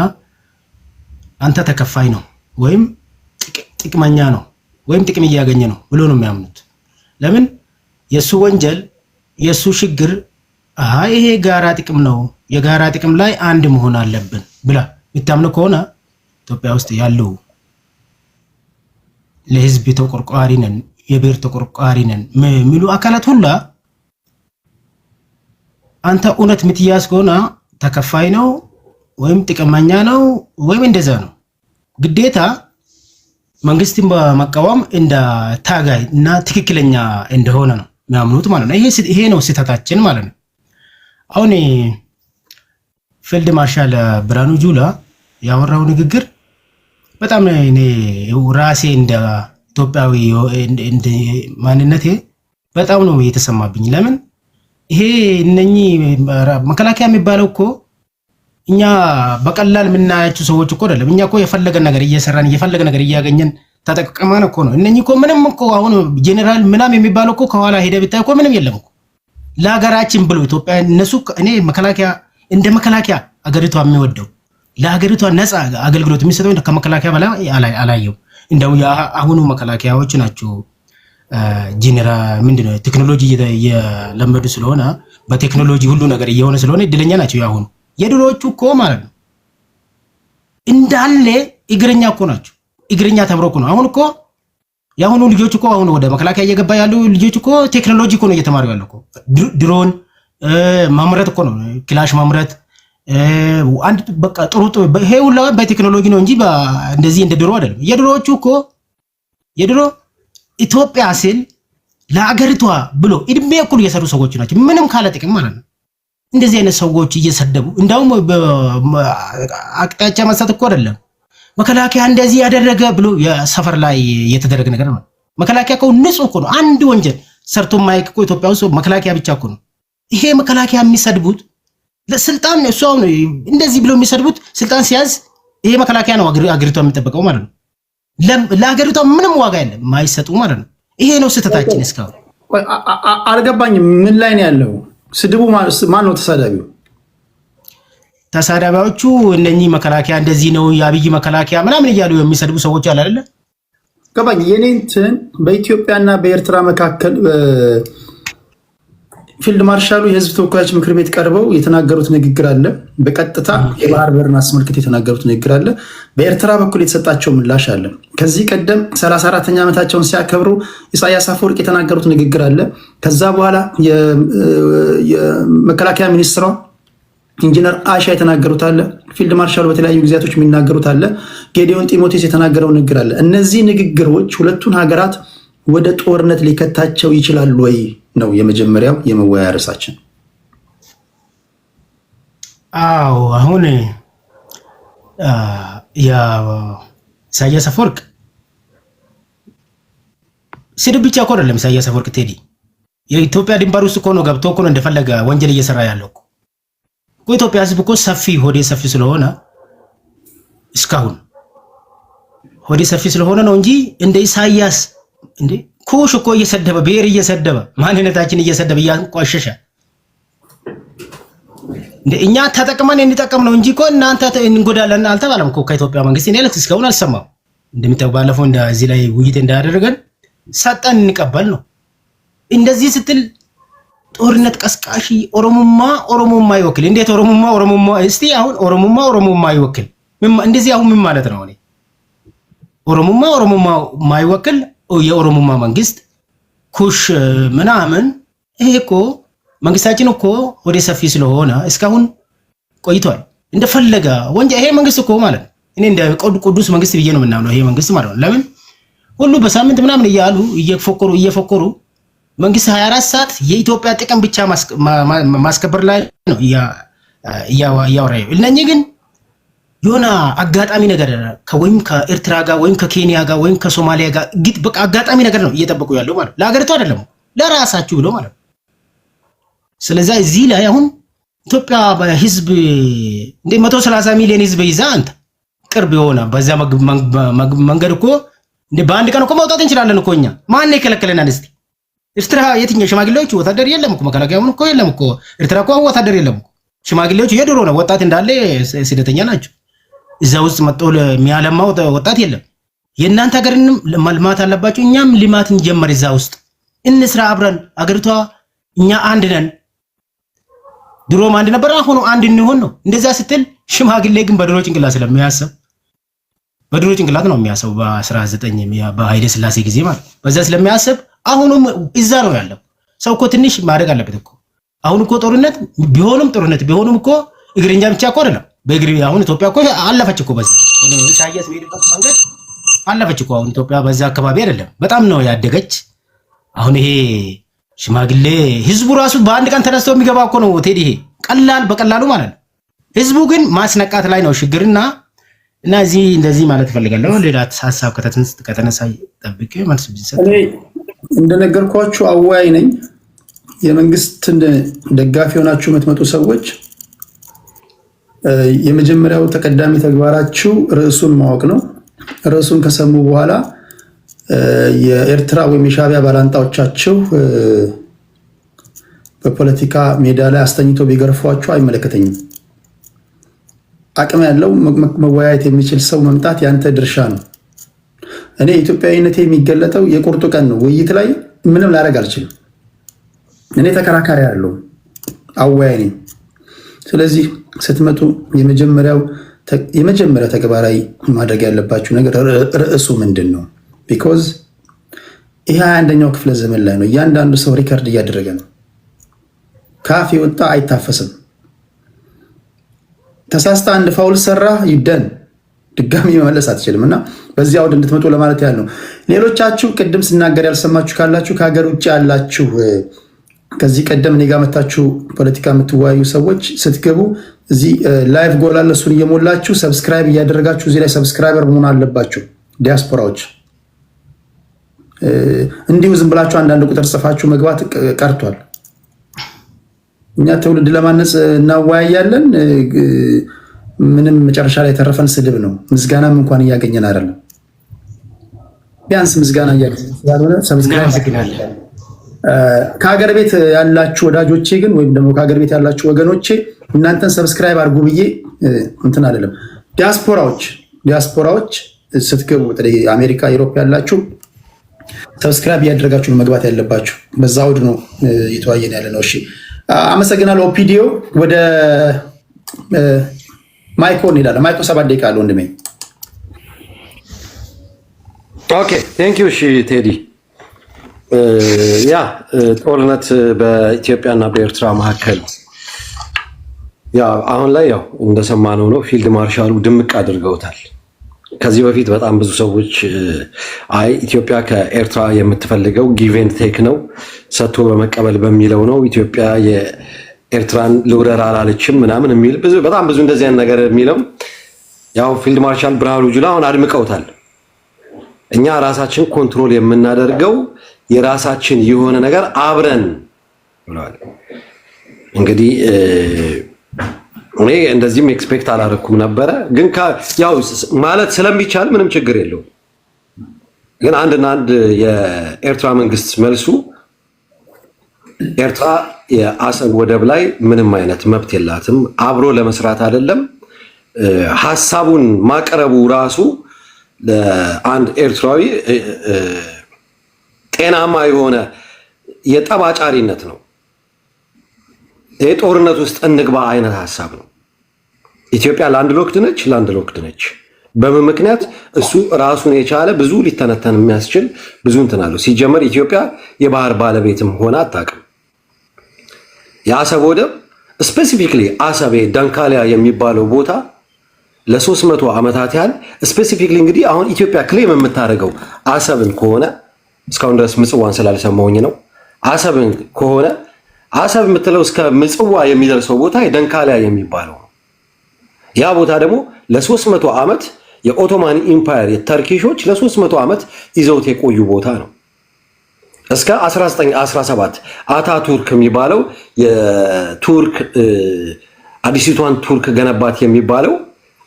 አንተ ተከፋይ ነው ወይም ጥቅመኛ ነው ወይም ጥቅም እያገኘ ነው ብሎ ነው የሚያምኑት። ለምን የሱ ወንጀል የሱ ችግር ይሄ ጋራ ጥቅም ነው፣ የጋራ ጥቅም ላይ አንድ መሆን አለብን ብላ የምታምኑ ከሆነ ኢትዮጵያ ውስጥ ያለው ለህዝብ ተቆርቋሪ ነን የብሔር ተቆርቋሪ ነን የሚሉ አካላት ሁላ አንተ እውነት የምትያዝ ከሆነ ተከፋይ ነው ወይም ጥቅመኛ ነው ወይም እንደዛ ነው። ግዴታ መንግስትን በመቃወም እንደ ታጋይ እና ትክክለኛ እንደሆነ ነው የሚያምኑት ማለት ነው። ይሄ ነው ስህተታችን ማለት ነው። አሁን ፊልድ ማርሻል ብርሃኑ ጁላ ያወራው ንግግር በጣም እኔ ራሴ እንደ ኢትዮጵያዊ ማንነቴ በጣም ነው የተሰማብኝ። ለምን ይሄ እነኚህ መከላከያ የሚባለው እኮ እኛ በቀላል የምናያቸው ሰዎች እኮ አይደለም። እኛ እኮ የፈለገ ነገር እየሰራን የፈለገ ነገር እያገኘን ተጠቅመን እኮ ነው። እነኚህ እኮ ምንም እኮ አሁን ጄኔራል ምናም የሚባለው እኮ ከኋላ ሄደ ብታይ እኮ ምንም የለም እኮ ለሀገራችን ብሎ ኢትዮጵያ እነሱ እኔ መከላከያ እንደ መከላከያ አገሪቷ የሚወደው ለሀገሪቷ ነፃ አገልግሎት የሚሰጠው ከመከላከያ በላይ አላየው። እንደው አሁኑ መከላከያዎች ናቸው ጄኔራል ምንድነው ቴክኖሎጂ እየለመዱ ስለሆነ በቴክኖሎጂ ሁሉ ነገር እየሆነ ስለሆነ እድለኛ ናቸው። ያሁኑ የድሮዎቹ እኮ ማለት ነው እንዳለ እግረኛ እኮ ናቸው። እግረኛ ተምሮ እኮ ነው። አሁን እኮ ያሁኑ ልጆች እኮ አሁን ወደ መከላከያ እየገባ ያሉ ልጆች እኮ ቴክኖሎጂ እኮ ነው እየተማሩ ያለው እኮ ድሮን ማምረት እኮ ነው ክላሽ ማምረት አንድ በቃ ጥሩ ይሄ ሁሉ በቴክኖሎጂ ነው እንጂ እንደዚህ እንደ ድሮ አይደለም። የድሮዎቹ እኮ የድሮ ኢትዮጵያ ሲል ለሀገሪቷ ብሎ እድሜ እኩል እየሰሩ ሰዎች ናቸው። ምንም ካለ ጥቅም ማለት ነው። እንደዚህ አይነት ሰዎች እየሰደቡ እንዳውም አቅጣጫ መስጠት እኮ አይደለም መከላከያ እንደዚህ ያደረገ ብሎ የሰፈር ላይ የተደረገ ነገር ነው። መከላከያ እኮ ንጹህ እኮ ነው። አንድ ወንጀል ሰርቶ ማይክ እኮ ኢትዮጵያ ውስጥ መከላከያ ብቻ እኮ ነው። ይሄ መከላከያ የሚሰድቡት ለስልጣን እሱ አሁን እንደዚህ ብሎ የሚሰድቡት ስልጣን ሲያዝ ይሄ መከላከያ ነው አገሪቷ የሚጠበቀው ማለት ነው። ለሀገሪቷ ምንም ዋጋ የለም ማይሰጡ ማለት ነው። ይሄ ነው ስህተታችን። እስካሁን አልገባኝም። ምን ላይ ነው ያለው ስድቡ? ማን ነው ተሳዳቢው? ተሳዳቢዎቹ እነኚህ መከላከያ እንደዚህ ነው የአብይ መከላከያ ምናምን እያሉ የሚሰድቡ ሰዎች አለ አይደለ? ገባኝ። የኔ እንትን በኢትዮጵያና በኤርትራ መካከል ፊልድ ማርሻሉ የህዝብ ተወካዮች ምክር ቤት ቀርበው የተናገሩት ንግግር አለ። በቀጥታ የባህር በርን አስመልክቶ የተናገሩት ንግግር አለ። በኤርትራ በኩል የተሰጣቸው ምላሽ አለ። ከዚህ ቀደም 34ኛ ዓመታቸውን ሲያከብሩ ኢሳያስ አፈወርቅ የተናገሩት ንግግር አለ። ከዛ በኋላ የመከላከያ ሚኒስትሯ ኢንጂነር አሻ የተናገሩት አለ። ፊልድ ማርሻሉ በተለያዩ ጊዜያቶች የሚናገሩት አለ። ጌዲዮን ጢሞቴዎስ የተናገረው ንግግር አለ። እነዚህ ንግግሮች ሁለቱን ሀገራት ወደ ጦርነት ሊከታቸው ይችላል ወይ ነው የመጀመሪያው የመወያያ ርዕሳችን። አዎ አሁን ኢሳያስ አፈወርቅ ስድብ ብቻ እኮ አይደለም። ኢሳያስ አፈወርቅ ቴዲ የኢትዮጵያ ድንበር ውስጥ እኮ ነው ገብቶ እኮ ነው እንደፈለገ ወንጀል እየሰራ ያለው እኮ። ኢትዮጵያ ህዝብ እኮ ሰፊ ሆዴ ሰፊ ስለሆነ እስካሁን ሆዴ ሰፊ ስለሆነ ነው እንጂ እንደ ኢሳያስ እንዴ ኩሽ እኮ እየሰደበ ብሔር እየሰደበ ማንነታችን እየሰደበ እያንቋሸሸ እንደ እኛ ተጠቅመን እንጠቀም ነው እንጂ እኮ እናንተ እንጎዳለን አልተባለም እኮ ከኢትዮጵያ መንግስት። እኔ ለክስ እስካሁን አልሰማም። እንደምታውቁ ባለፈው እንደዚህ ላይ ውይይት እንዳደረገን ሰጠን እንቀበል ነው። እንደዚህ ስትል ጦርነት ቀስቃሽ ኦሮሞማ ይወክል። እንዴት ኦሮሞማ እስቲ አሁን ኦሮሞማ ይወክል እንደዚህ አሁን ምን ማለት ነው? እኔ ኦሮሞማ ይወክል የኦሮሞማ መንግስት ኩሽ ምናምን ይሄ እኮ መንግስታችን እኮ ወደ ሰፊ ስለሆነ እስካሁን ቆይቷል። እንደፈለገ ወንጀል ይሄ መንግስት እኮ ማለት እኔ እንደ ቅዱስ መንግስት ብዬ ነው የምናምነው ይሄ መንግስት ማለት ነው። ለምን ሁሉ በሳምንት ምናምን እያሉ እየፎከሩ መንግስት 24 ሰዓት የኢትዮጵያ ጥቅም ብቻ ማስከበር ላይ ነው እያወራ ነው። እነኚህ ግን የሆነ አጋጣሚ ነገር ወይም ከኤርትራ ጋር ወይም ከኬንያ ጋር ወይም ከሶማሊያ ጋር በቃ አጋጣሚ ነገር ነው እየጠበቁ ያለው ማለት ለሀገሪቱ አይደለም ለራሳችሁ ብሎ ማለት። ስለዚህ እዚህ ላይ አሁን ኢትዮጵያ በህዝብ እንደ 130 ሚሊዮን ህዝብ ይዛ አንተ ቅርብ የሆነ በዛ መንገድ እኮ እንደ በአንድ ቀን እኮ ማውጣት እንችላለን እኮ እኛ። ማን ይከለክለናል? እስቲ ኤርትራ የትኛው ሽማግሌዎች ወታደር የለም እኮ መከላከያውን እኮ የለም እኮ ኤርትራ እኮ ወታደር የለም እኮ ሽማግሌዎች የድሮ ነው ወጣት እንዳለ ስደተኛ ናቸው። እዛ ውስጥ መጥቶ የሚያለማው ወጣት የለም። የእናንተ ሀገርንም መልማት አለባችሁ። እኛም ልማት እንጀምር፣ እዛ ውስጥ እንስራ አብረን። አገሪቷ እኛ አንድ ነን። ድሮም አንድ ነበር፣ አሁን አንድ እንሆን ነው። እንደዛ ስትል ሽማግሌ ግን በድሮ ጭንቅላት ስለሚያስብ በድሮ ጭንቅላት ነው የሚያስበው በ19 በኃይለ ሥላሴ ጊዜ ማለት በዛ ስለሚያስብ አሁንም እዛ ነው ያለው። ሰው እኮ ትንሽ ማድረግ አለበት እኮ። አሁን እኮ ጦርነት ቢሆንም እኮ እግረኛ ብቻ እኮ አይደለም በእግር አሁን ኢትዮጵያ እኮ አለፈች እኮ በዛ ኢሳያስ በሄደበት መንገድ አለፈች እኮ። አሁን ኢትዮጵያ በዛ አካባቢ አይደለም በጣም ነው ያደገች። አሁን ይሄ ሽማግሌ ህዝቡ ራሱ በአንድ ቀን ተነስቶ የሚገባ እኮ ነው ቴዲ። ይሄ በቀላሉ ማለት ነው። ህዝቡ ግን ማስነቃት ላይ ነው ችግርና እና እዚህ እንደዚህ ማለት ፈልጋለሁ። ሌላ ሀሳብ ከተነሳ ጠብቄ መልስ ቢሰጥ። እኔ እንደነገርኳችሁ አወያይ ነኝ። የመንግስትን ደጋፊ ሆናችሁ የምትመጡ ሰዎች የመጀመሪያው ተቀዳሚ ተግባራችሁ ርዕሱን ማወቅ ነው። ርዕሱን ከሰሙ በኋላ የኤርትራ ወይም የሻዕቢያ ባላንጣዎቻችሁ በፖለቲካ ሜዳ ላይ አስተኝቶ ቢገርፏችሁ አይመለከተኝም። አቅም ያለው መወያየት የሚችል ሰው መምጣት ያንተ ድርሻ ነው። እኔ ኢትዮጵያዊነቴ የሚገለጠው የቁርጡ ቀን ነው። ውይይት ላይ ምንም ላደርግ አልችልም። እኔ ተከራካሪ ያለው አወያይ ነኝ። ስለዚህ ስትመጡ የመጀመሪያ ተግባራዊ ማድረግ ያለባችሁ ነገር ርዕሱ ምንድን ነው? ቢኮዝ ይህ 21ኛው ክፍለ ዘመን ላይ ነው። እያንዳንዱ ሰው ሪከርድ እያደረገ ነው። ካፍ የወጣ አይታፈስም። ተሳስታ አንድ ፋውል ሰራ ይደን ድጋሚ መመለስ አትችልም። እና በዚህ አውድ እንድትመጡ ለማለት ያህል ነው። ሌሎቻችሁ ቅድም ስናገር ያልሰማችሁ ካላችሁ ከሀገር ውጭ ያላችሁ ከዚህ ቀደም እኔ ጋር መታችሁ ፖለቲካ የምትወያዩ ሰዎች ስትገቡ እዚህ ላይቭ ጎል አለ። እሱን እየሞላችሁ ሰብስክራይብ እያደረጋችሁ እዚህ ላይ ሰብስክራይበር መሆን አለባችሁ። ዲያስፖራዎች እንዲሁ ዝም ብላችሁ አንዳንድ ቁጥር ጽፋችሁ መግባት ቀርቷል። እኛ ትውልድ ለማነጽ እናወያያለን። ምንም መጨረሻ ላይ የተረፈን ስድብ ነው። ምስጋናም እንኳን እያገኘን አይደለም። ቢያንስ ምስጋና እያገኘን ስላልሆነ ሰብስክራይብ ከሀገር ቤት ያላችሁ ወዳጆቼ ግን ወይም ደግሞ ከሀገር ቤት ያላችሁ ወገኖቼ እናንተን ሰብስክራይብ አድርጉ ብዬ እንትን አይደለም። ዲያስፖራዎች ስትገቡ በተለይ አሜሪካ፣ ዩሮፕ ያላችሁ ሰብስክራይብ እያደረጋችሁ መግባት ያለባችሁ። በዛ አውድ ነው እየተወያየን ያለ ነው። እሺ፣ አመሰግናለሁ። ኦፒዲዮ ወደ ማይኮ እንሄዳለን። ማይኮ 7 ደቂቃ አለ ወንድሜ። ኦኬ ቴንክ ዩ። እሺ ቴዲ፣ ያ ጦርነት በኢትዮጵያና በኤርትራ መካከል ያ አሁን ላይ ያው እንደሰማነው ነው። ፊልድ ማርሻሉ ድምቅ አድርገውታል። ከዚህ በፊት በጣም ብዙ ሰዎች አይ ኢትዮጵያ ከኤርትራ የምትፈልገው ጊቭ ኤንድ ቴክ ነው፣ ሰጥቶ በመቀበል በሚለው ነው፣ ኢትዮጵያ የኤርትራን ልውረር አላለችም ምናምን የሚል በጣም ብዙ እንደዚህ አይነት ነገር የሚለው ያው ፊልድ ማርሻል ብርሃኑ ጁላ አሁን አድምቀውታል። እኛ ራሳችን ኮንትሮል የምናደርገው የራሳችን የሆነ ነገር አብረን ብለዋል። እንግዲህ እኔ እንደዚህም ኤክስፔክት አላደረኩም ነበረ፣ ግን ያው ማለት ስለሚቻል ምንም ችግር የለውም። ግን አንድ የኤርትራ መንግስት መልሱ ኤርትራ የአሰብ ወደብ ላይ ምንም አይነት መብት የላትም፣ አብሮ ለመስራት አይደለም ሀሳቡን ማቅረቡ ራሱ ለአንድ ኤርትራዊ ጤናማ የሆነ የጠባጫሪነት ነው። ይህ ጦርነት ውስጥ እንግባ አይነት ሀሳብ ነው። ኢትዮጵያ ላንድ ሎክድ ነች። በምን ምክንያት? እሱ ራሱን የቻለ ብዙ ሊተነተን የሚያስችል ብዙ እንትን አለው። ሲጀመር ኢትዮጵያ የባህር ባለቤትም ሆነ አታውቅም። የአሰብ ወደብ ስፔሲፊክሊ አሰብ ደንካሊያ የሚባለው ቦታ ለ300 ዓመታት ያህል ስፔሲፊክሊ እንግዲህ አሁን ኢትዮጵያ ክሌም የምታደርገው አሰብን ከሆነ እስካሁን ድረስ ምጽዋን ስላልሰማሁኝ ነው። አሰብን ከሆነ አሰብ የምትለው እስከ ምጽዋ የሚደርሰው ቦታ የደንካሊያ የሚባለው ነው። ያ ቦታ ደግሞ ለ300 ዓመት የኦቶማን ኢምፓየር የተርኪሾች ለ300 ዓመት ይዘውት የቆዩ ቦታ ነው። እስከ 1917 አታቱርክ የሚባለው የቱርክ አዲሲቷን ቱርክ ገነባት የሚባለው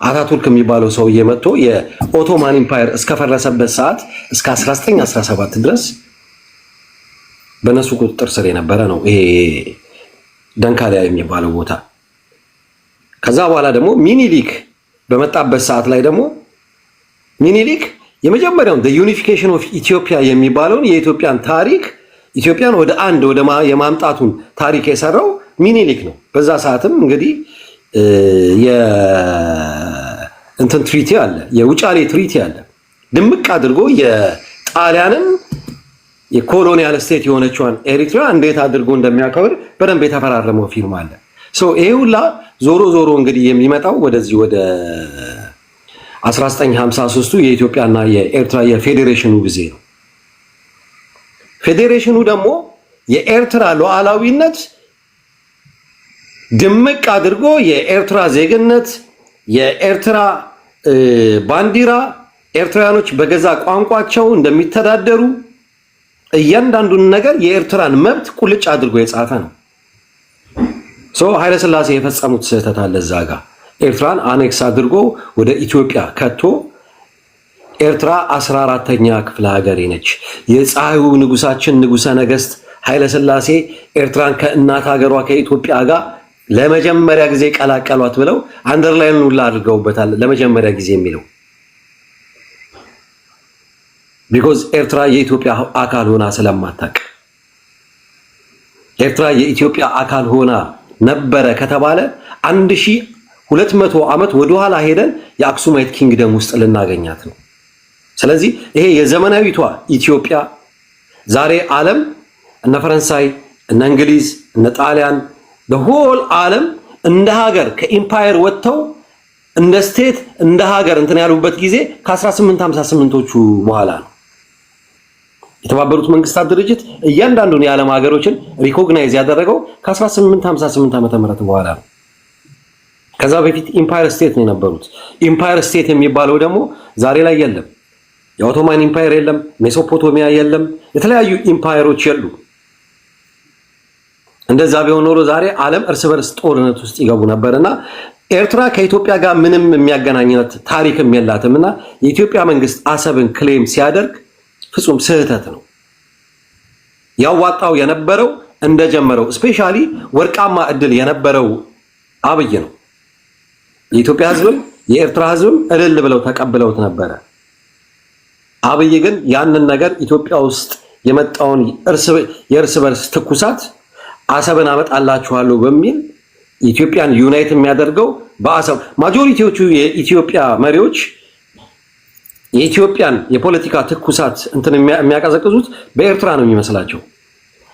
አታቱርክ የሚባለው ሰውዬ መጥቶ የኦቶማን ኢምፓየር እስከፈረሰበት ሰዓት እስከ 1917 ድረስ በነሱ ቁጥጥር ስር የነበረ ነው ይሄ ደንካሊያ የሚባለው ቦታ። ከዛ በኋላ ደግሞ ሚኒሊክ በመጣበት ሰዓት ላይ ደግሞ ሚኒሊክ የመጀመሪያውን ዩኒፊኬሽን ኦፍ ኢትዮጵያ የሚባለውን የኢትዮጵያን ታሪክ ኢትዮጵያን ወደ አንድ ወደ የማምጣቱን ታሪክ የሰራው ሚኒሊክ ነው። በዛ ሰዓትም እንግዲህ እንትን ትሪቲ አለ፣ የውጫሌ ትሪቲ አለ። ድምቅ አድርጎ የጣሊያንን የኮሎኒያል ስቴት የሆነችዋን ኤሪትራ እንዴት አድርጎ እንደሚያከብር በደንብ የተፈራረመው ፊርማ አለ። ይሄ ሁላ ዞሮ እንግዲህ የሚመጣው ወደዚህ ወደ 1953ቱ የኢትዮጵያና የኤርትራ የፌዴሬሽኑ ጊዜ ነው። ፌዴሬሽኑ ደግሞ የኤርትራ ሉዓላዊነት ድምቅ አድርጎ የኤርትራ ዜግነት የኤርትራ ባንዲራ ኤርትራውያኖች በገዛ ቋንቋቸው እንደሚተዳደሩ እያንዳንዱን ነገር የኤርትራን መብት ቁልጭ አድርጎ የጻፈ ነው። ኃይለ ሥላሴ የፈጸሙት ስህተት አለ እዛ ጋር ኤርትራን አኔክስ አድርጎ ወደ ኢትዮጵያ ከቶ ኤርትራ 14ኛ ክፍለ ሀገር ነች። የፀሐዩ ንጉሳችን ንጉሰ ነገስት ኃይለ ሥላሴ ኤርትራን ከእናት ሀገሯ ከኢትዮጵያ ጋር ለመጀመሪያ ጊዜ ቀላቀሏት ብለው አንደርላይን ሁላ አድርገውበታል። ለመጀመሪያ ጊዜ የሚለው ቢኮዝ ኤርትራ የኢትዮጵያ አካል ሆና ስለማታውቅ ኤርትራ የኢትዮጵያ አካል ሆና ነበረ ከተባለ 1200 ዓመት ወደኋላ ሄደን የአክሱማይት ኪንግደም ውስጥ ልናገኛት ነው። ስለዚህ ይሄ የዘመናዊቷ ኢትዮጵያ ዛሬ ዓለም እነ ፈረንሳይ እነ እንግሊዝ እነ ጣሊያን በሆል ዓለም እንደ ሀገር ከኢምፓየር ወጥተው እንደ ስቴት እንደ ሀገር እንትን ያሉበት ጊዜ ከ1858ዎቹ በኋላ ነው። የተባበሩት መንግስታት ድርጅት እያንዳንዱን የዓለም ሀገሮችን ሪኮግናይዝ ያደረገው ከ1858 ዓመተ ምህረት በኋላ ነው። ከዛ በፊት ኢምፓየር ስቴት ነው የነበሩት። ኢምፓየር ስቴት የሚባለው ደግሞ ዛሬ ላይ የለም። የኦቶማን ኢምፓየር የለም፣ ሜሶፖቶሚያ የለም፣ የተለያዩ ኢምፓየሮች የሉ። እንደዛ ቢሆን ኖሮ ዛሬ ዓለም እርስ በርስ ጦርነት ውስጥ ይገቡ ነበርና ኤርትራ ከኢትዮጵያ ጋር ምንም የሚያገናኝነት ታሪክም የላትምና የኢትዮጵያ መንግስት አሰብን ክሌም ሲያደርግ ፍጹም ስህተት ነው። ያዋጣው የነበረው እንደጀመረው ስፔሻሊ ወርቃማ እድል የነበረው አብይ ነው። የኢትዮጵያ ህዝብም የኤርትራ ህዝብም እልል ብለው ተቀብለውት ነበረ። አብይ ግን ያንን ነገር ኢትዮጵያ ውስጥ የመጣውን የእርስ በርስ ትኩሳት አሰብን አመጣላችኋለሁ በሚል ኢትዮጵያን ዩናይት የሚያደርገው በአሰብ ማጆሪቲዎቹ የኢትዮጵያ መሪዎች የኢትዮጵያን የፖለቲካ ትኩሳት እንትን የሚያቀዘቅዙት በኤርትራ ነው የሚመስላቸው።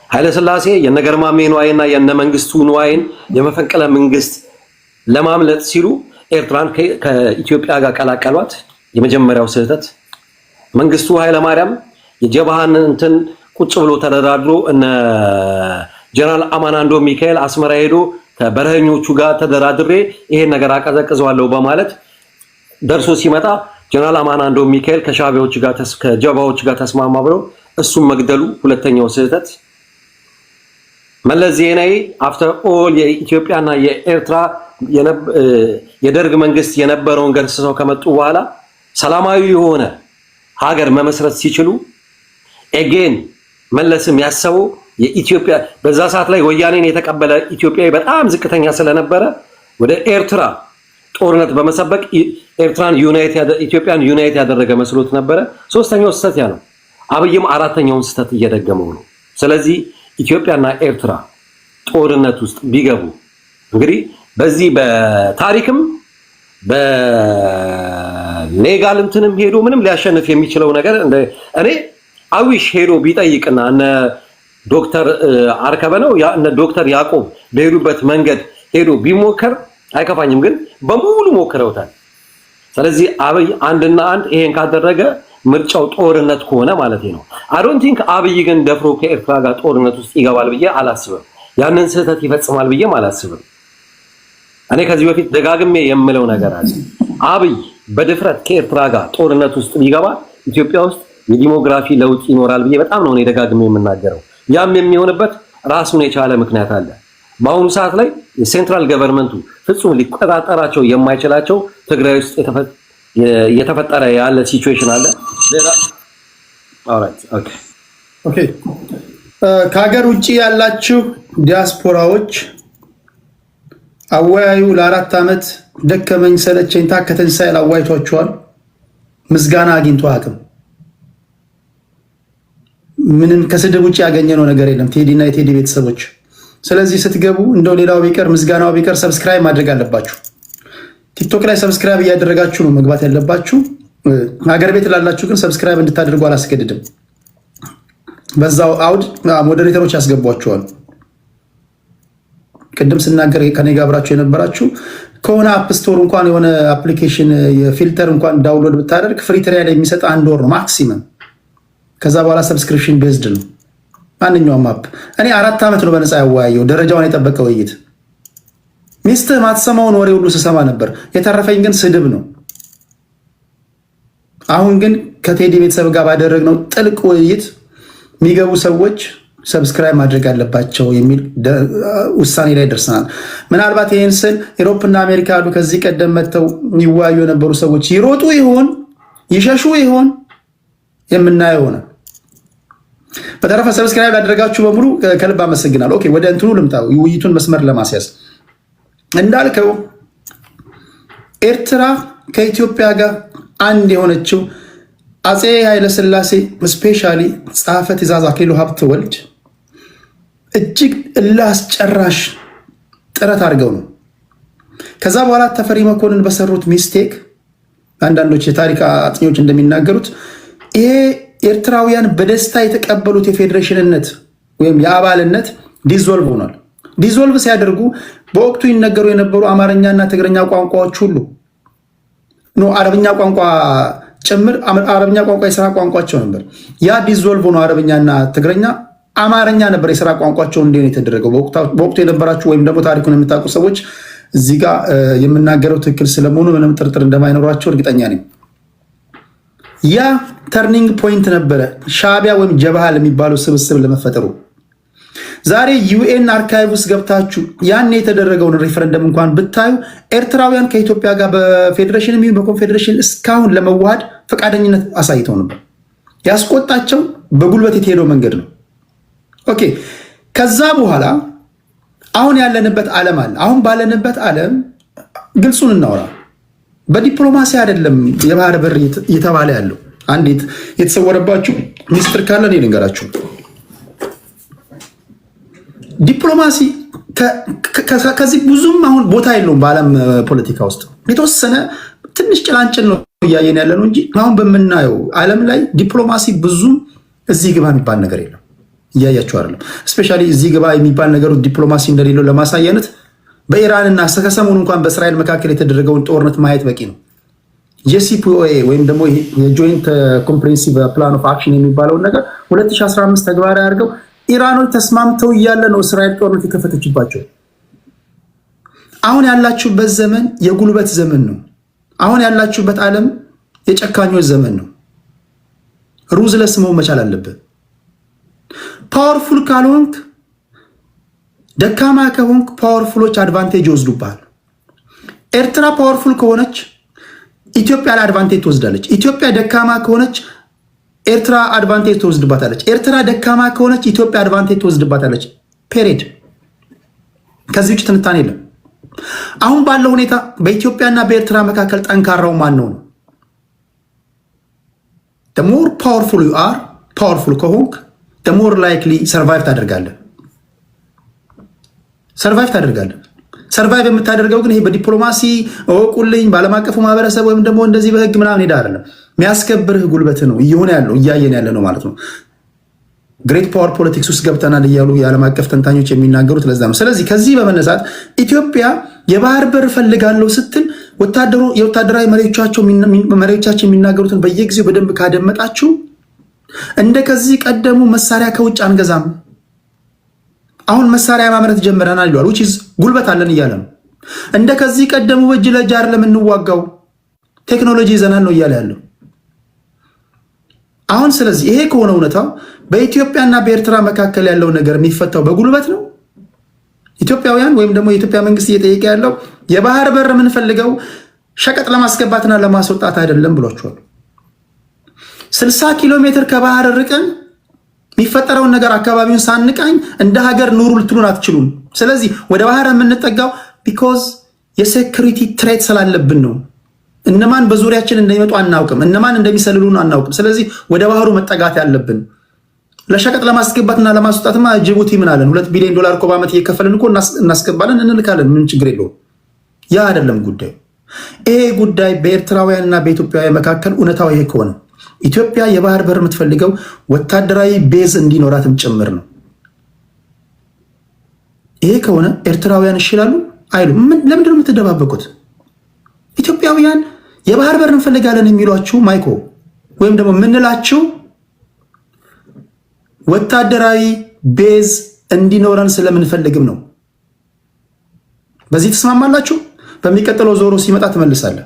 ኃይለ ሥላሴ የነገርማሜ ንዋይና የነመንግስቱ ንዋይን የመፈንቅለ መንግስት ለማምለጥ ሲሉ ኤርትራን ከኢትዮጵያ ጋር ቀላቀሏት። የመጀመሪያው ስህተት መንግስቱ ኃይለ ማርያም የጀባሃን እንትን ቁጭ ብሎ ተደራድሮ እነ ጀነራል አማናንዶ ሚካኤል አስመራ ሄዶ ከበረኞቹ ጋር ተደራድሬ ይሄን ነገር አቀዘቅዘዋለሁ በማለት ደርሶ ሲመጣ ጀነራል አማናንዶ ሚካኤል ከሻቢያዎች ጋር ከጀባዎች ጋር ተስማማ ብሎ እሱም መግደሉ ሁለተኛው ስህተት። መለስ ዜናዊ አፍተር ኦል የኢትዮጵያና የኤርትራ የደርግ መንግስት የነበረውን ገርሰው ከመጡ በኋላ ሰላማዊ የሆነ ሀገር መመስረት ሲችሉ ኤጌን መለስም ያሰበው የኢትዮጵያ በዛ ሰዓት ላይ ወያኔን የተቀበለ ኢትዮጵያዊ በጣም ዝቅተኛ ስለነበረ ወደ ኤርትራ ጦርነት በመሰበቅ ኢትዮጵያን ዩናይት ያደረገ መስሎት ነበረ። ሶስተኛው ስህተት ያ ነው። አብይም አራተኛውን ስህተት እየደገመው ነው። ስለዚህ ኢትዮጵያና ኤርትራ ጦርነት ውስጥ ቢገቡ እንግዲህ በዚህ በታሪክም በሌጋል እንትንም ሄዶ ምንም ሊያሸንፍ የሚችለው ነገር እኔ አዊሽ ሄዶ ቢጠይቅና እነ ዶክተር አርከበ ነው እነ ዶክተር ያዕቆብ በሄዱበት መንገድ ሄዶ ቢሞከር አይከፋኝም፣ ግን በሙሉ ሞክረውታል። ስለዚህ አብይ አንድና አንድ ይሄን ካደረገ ምርጫው ጦርነት ከሆነ ማለት ነው። አይ ዶንት ቲንክ አብይ ግን ደፍሮ ከኤርትራ ጋር ጦርነት ውስጥ ይገባል ብዬ አላስብም። ያንን ስህተት ይፈጽማል ብዬም አላስብም። እኔ ከዚህ በፊት ደጋግሜ የምለው ነገር አለ። አብይ በድፍረት ከኤርትራ ጋር ጦርነት ውስጥ ቢገባ ኢትዮጵያ ውስጥ የዲሞግራፊ ለውጥ ይኖራል ብዬ በጣም ነው እኔ ደጋግሜ የምናገረው። ያም የሚሆንበት ራሱን የቻለ ምክንያት አለ። በአሁኑ ሰዓት ላይ የሴንትራል ገቨርንመንቱ ፍጹም ሊቆጣጠራቸው የማይችላቸው ትግራይ ውስጥ የተፈጠረ ያለ ሲቹዌሽን አለ። ኦኬ ከሀገር ውጭ ያላችሁ ዲያስፖራዎች አወያዩ ለ4 ዓመት ደከመኝ ሰለቸኝ ታከተኝ ሳይል አዋይቷቸዋል። ምስጋና አግኝቶ አቅም ምንም ከስድብ ውጭ ያገኘነው ነገር የለም ቴዲና የቴዲ ቤተሰቦች። ስለዚህ ስትገቡ እንደው ሌላው ቢቀር ምስጋናው ቢቀር ሰብስክራይብ ማድረግ አለባችሁ። ቲክቶክ ላይ ሰብስክራይብ እያደረጋችሁ ነው መግባት ያለባችሁ። ሀገር ቤት ላላችሁ ግን ሰብስክራይብ እንድታደርጉ አላስገድድም። በዛው አውድ ሞዴሬተሮች ያስገቧቸዋል። ቅድም ስናገር ከኔ ጋር አብራችሁ የነበራችሁ ከሆነ አፕ ስቶር እንኳን የሆነ አፕሊኬሽን የፊልተር እንኳን ዳውንሎድ ብታደርግ ፍሪ ትራያል የሚሰጥ 1 ወር ነው ማክሲመም። ከዛ በኋላ ሰብስክሪፕሽን ቤዝድ ነው ማንኛውም አፕ። እኔ 4 ዓመት ነው በነፃ ያወያየው ደረጃውን የጠበቀ ውይይት። ሚስትህ ማትሰማውን ወሬ ሁሉ ስሰማ ነበር። የተረፈኝ ግን ስድብ ነው። አሁን ግን ከቴዲ ቤተሰብ ጋር ባደረግነው ጥልቅ ውይይት የሚገቡ ሰዎች ሰብስክራይብ ማድረግ አለባቸው የሚል ውሳኔ ላይ ደርሰናል። ምናልባት ይህን ስል ኢሮፕና አሜሪካ ያሉ ከዚህ ቀደም መጥተው ይወያዩ የነበሩ ሰዎች ይሮጡ ይሆን ይሸሹ ይሆን የምናየው ሆነ። በተረፈ ሰብስክራይብ ላደረጋችሁ በሙሉ ከልብ አመሰግናለሁ። ኦኬ ወደ እንትኑ ልምጣ፣ ውይይቱን መስመር ለማስያዝ እንዳልከው ኤርትራ ከኢትዮጵያ ጋር አንድ የሆነችው አፄ ኃይለሥላሴ ስፔሻሊ ጸሐፌ ትእዛዝ አክሊሉ ሀብተወልድ እጅግ እልህ አስጨራሽ ጥረት አድርገው ነው። ከዛ በኋላ ተፈሪ መኮንን በሰሩት ሚስቴክ አንዳንዶች የታሪክ አጥኚዎች እንደሚናገሩት ይሄ ኤርትራውያን በደስታ የተቀበሉት የፌዴሬሽንነት ወይም የአባልነት ዲዞልቭ ሆኗል። ዲዞልቭ ሲያደርጉ በወቅቱ ይነገሩ የነበሩ አማርኛና ትግርኛ ቋንቋዎች ሁሉ አረብኛ ቋንቋ ጭምር አረብኛ ቋንቋ የስራ ቋንቋቸው ነበር። ያ ዲዞልቭ ሆኖ አረብኛና ትግርኛ አማርኛ ነበር የስራ ቋንቋቸው እንዲሆን የተደረገው። በወቅቱ የነበራችሁ ወይም ደግሞ ታሪኩን የምታውቁ ሰዎች እዚህ ጋር የምናገረው ትክክል ስለመሆኑ ምንም ጥርጥር እንደማይኖራቸው እርግጠኛ ነኝ። ያ ተርኒንግ ፖይንት ነበረ ሻዕቢያ ወይም ጀብሃ ለሚባለው ስብስብ ለመፈጠሩ። ዛሬ ዩኤን አርካይቭ ውስጥ ገብታችሁ ያን የተደረገውን ሪፈረንደም እንኳን ብታዩ ኤርትራውያን ከኢትዮጵያ ጋር በፌዴሬሽን የሚሆን በኮንፌዴሬሽን እስካሁን ለመዋሃድ ፈቃደኝነት አሳይተው ነበር። ያስቆጣቸው በጉልበት የተሄደው መንገድ ነው። ኦኬ ከዛ በኋላ አሁን ያለንበት ዓለም አለ። አሁን ባለንበት ዓለም ግልጹን እናወራ። በዲፕሎማሲ አይደለም የባህር በር እየተባለ ያለው። አንዲት የተሰወረባችሁ ሚስጥር ካለ እኔ ልንገራችሁ። ዲፕሎማሲ ከዚህ ብዙም አሁን ቦታ የለውም በዓለም ፖለቲካ ውስጥ የተወሰነ ትንሽ ጭላንጭል ነው እያየን ያለ ነው እንጂ አሁን በምናየው ዓለም ላይ ዲፕሎማሲ ብዙም እዚህ ግባ የሚባል ነገር የለም። እያያችሁ አይደለም። እስፔሻሊ እዚህ ግባ የሚባል ነገሩ ዲፕሎማሲ እንደሌለው ለማሳየነት በኢራንና ከሰሞኑ እንኳን በእስራኤል መካከል የተደረገውን ጦርነት ማየት በቂ ነው። ጄሲፒኦኤ ወይም ደግሞ የጆይንት ኮምፕሬሄንሲቭ ፕላን ኦፍ አክሽን የሚባለውን ነገር 2015 ተግባራዊ አድርገው ኢራኖች ተስማምተው እያለ ነው እስራኤል ጦርነት የከፈተችባቸው። አሁን ያላችሁበት ዘመን የጉልበት ዘመን ነው። አሁን ያላችሁበት ዓለም የጨካኞች ዘመን ነው። ሩዝለስ መሆን መቻል አለበት። ፓወርፉል ካልሆንክ ደካማ ከሆንክ ፓወርፉሎች አድቫንቴጅ ይወስዱብሃል። ኤርትራ ፓወርፉል ከሆነች ኢትዮጵያ ላይ አድቫንቴጅ ትወስዳለች። ኢትዮጵያ ደካማ ከሆነች ኤርትራ አድቫንቴጅ ትወስድባታለች። ኤርትራ ደካማ ከሆነች ኢትዮጵያ አድቫንቴጅ ትወስድባታለች። ፔሬድ። ከዚህ ውጭ ትንታኔ የለም። አሁን ባለው ሁኔታ በኢትዮጵያና በኤርትራ መካከል ጠንካራው ማን ነው? the more powerful you are ፓወርፉል ከሆንክ the more likely ሰርቫይቭ ታደርጋለህ። ሰርቫይቭ የምታደርገው ግን ይሄ በዲፕሎማሲ እወቁልኝ ባለም አቀፉ ማህበረሰብ ወይም ደግሞ እንደዚህ በህግ ምናምን ሄዳ አይደለም። የሚያስከብርህ ጉልበት ነው እየሆነ ያለው እያየን ያለ ነው ማለት ነው። ግሬት ፓወር ፖለቲክስ ውስጥ ገብተናል እያሉ የዓለም አቀፍ ተንታኞች የሚናገሩት ለዛ ነው። ስለዚህ ከዚህ በመነሳት ኢትዮጵያ የባህር በር ፈልጋለሁ ስትል የወታደራዊ መሪዎቻቸው የሚናገሩትን በየጊዜው በደንብ ካደመጣችሁ እንደ ከዚህ ቀደሙ መሳሪያ ከውጭ አንገዛም፣ አሁን መሳሪያ ማምረት ጀምረናል ይሏል። which is ጉልበት አለን እያለ ነው። እንደ ከዚህ ቀደሙ በእጅ ለእጅ አይደለም የምንዋጋው፣ ቴክኖሎጂ ይዘናል ነው እያለ ያለው አሁን። ስለዚህ ይሄ ከሆነ እውነታው በኢትዮጵያና በኤርትራ መካከል ያለው ነገር የሚፈታው በጉልበት ነው። ኢትዮጵያውያን ወይም ደግሞ የኢትዮጵያ መንግስት እየጠየቀ ያለው የባህር በር የምንፈልገው ሸቀጥ ለማስገባትና ለማስወጣት አይደለም ብሏቸዋል። 60 ኪሎ ሜትር ከባህር ርቀን የሚፈጠረውን ነገር አካባቢውን ሳንቃኝ እንደ ሀገር ኑሩ ልትሉን አትችሉም። ስለዚህ ወደ ባህር የምንጠጋው ቢኮዝ የሴኩሪቲ ትሬት ስላለብን ነው። እነማን በዙሪያችን እንደሚመጡ አናውቅም፣ እነማን እንደሚሰልሉን አናውቅም። ስለዚህ ወደ ባህሩ መጠጋት ያለብን። ለሸቀጥ ለማስገባትና ለማስወጣትማ ጅቡቲ ምን አለን? $2 ቢሊዮን እኮ በዓመት እየከፈልን እኮ እናስገባለን፣ እንልካለን። ምን ችግር የለውም። ያ አይደለም ጉዳዩ። ይሄ ጉዳይ በኤርትራውያንና በኢትዮጵያውያን መካከል እውነታው ይሄ ከሆነ ኢትዮጵያ የባህር በር የምትፈልገው ወታደራዊ ቤዝ እንዲኖራትም ጭምር ነው። ይሄ ከሆነ ኤርትራውያን ይሽላሉ አይሉ? ለምንድን ነው የምትደባበቁት? ኢትዮጵያውያን የባህር በር እንፈልጋለን የሚሏችሁ ማይኮ ወይም ደግሞ የምንላችሁ ወታደራዊ ቤዝ እንዲኖረን ስለምንፈልግም ነው። በዚህ ተስማማላችሁ? በሚቀጥለው ዞሮ ሲመጣ ትመልሳለህ።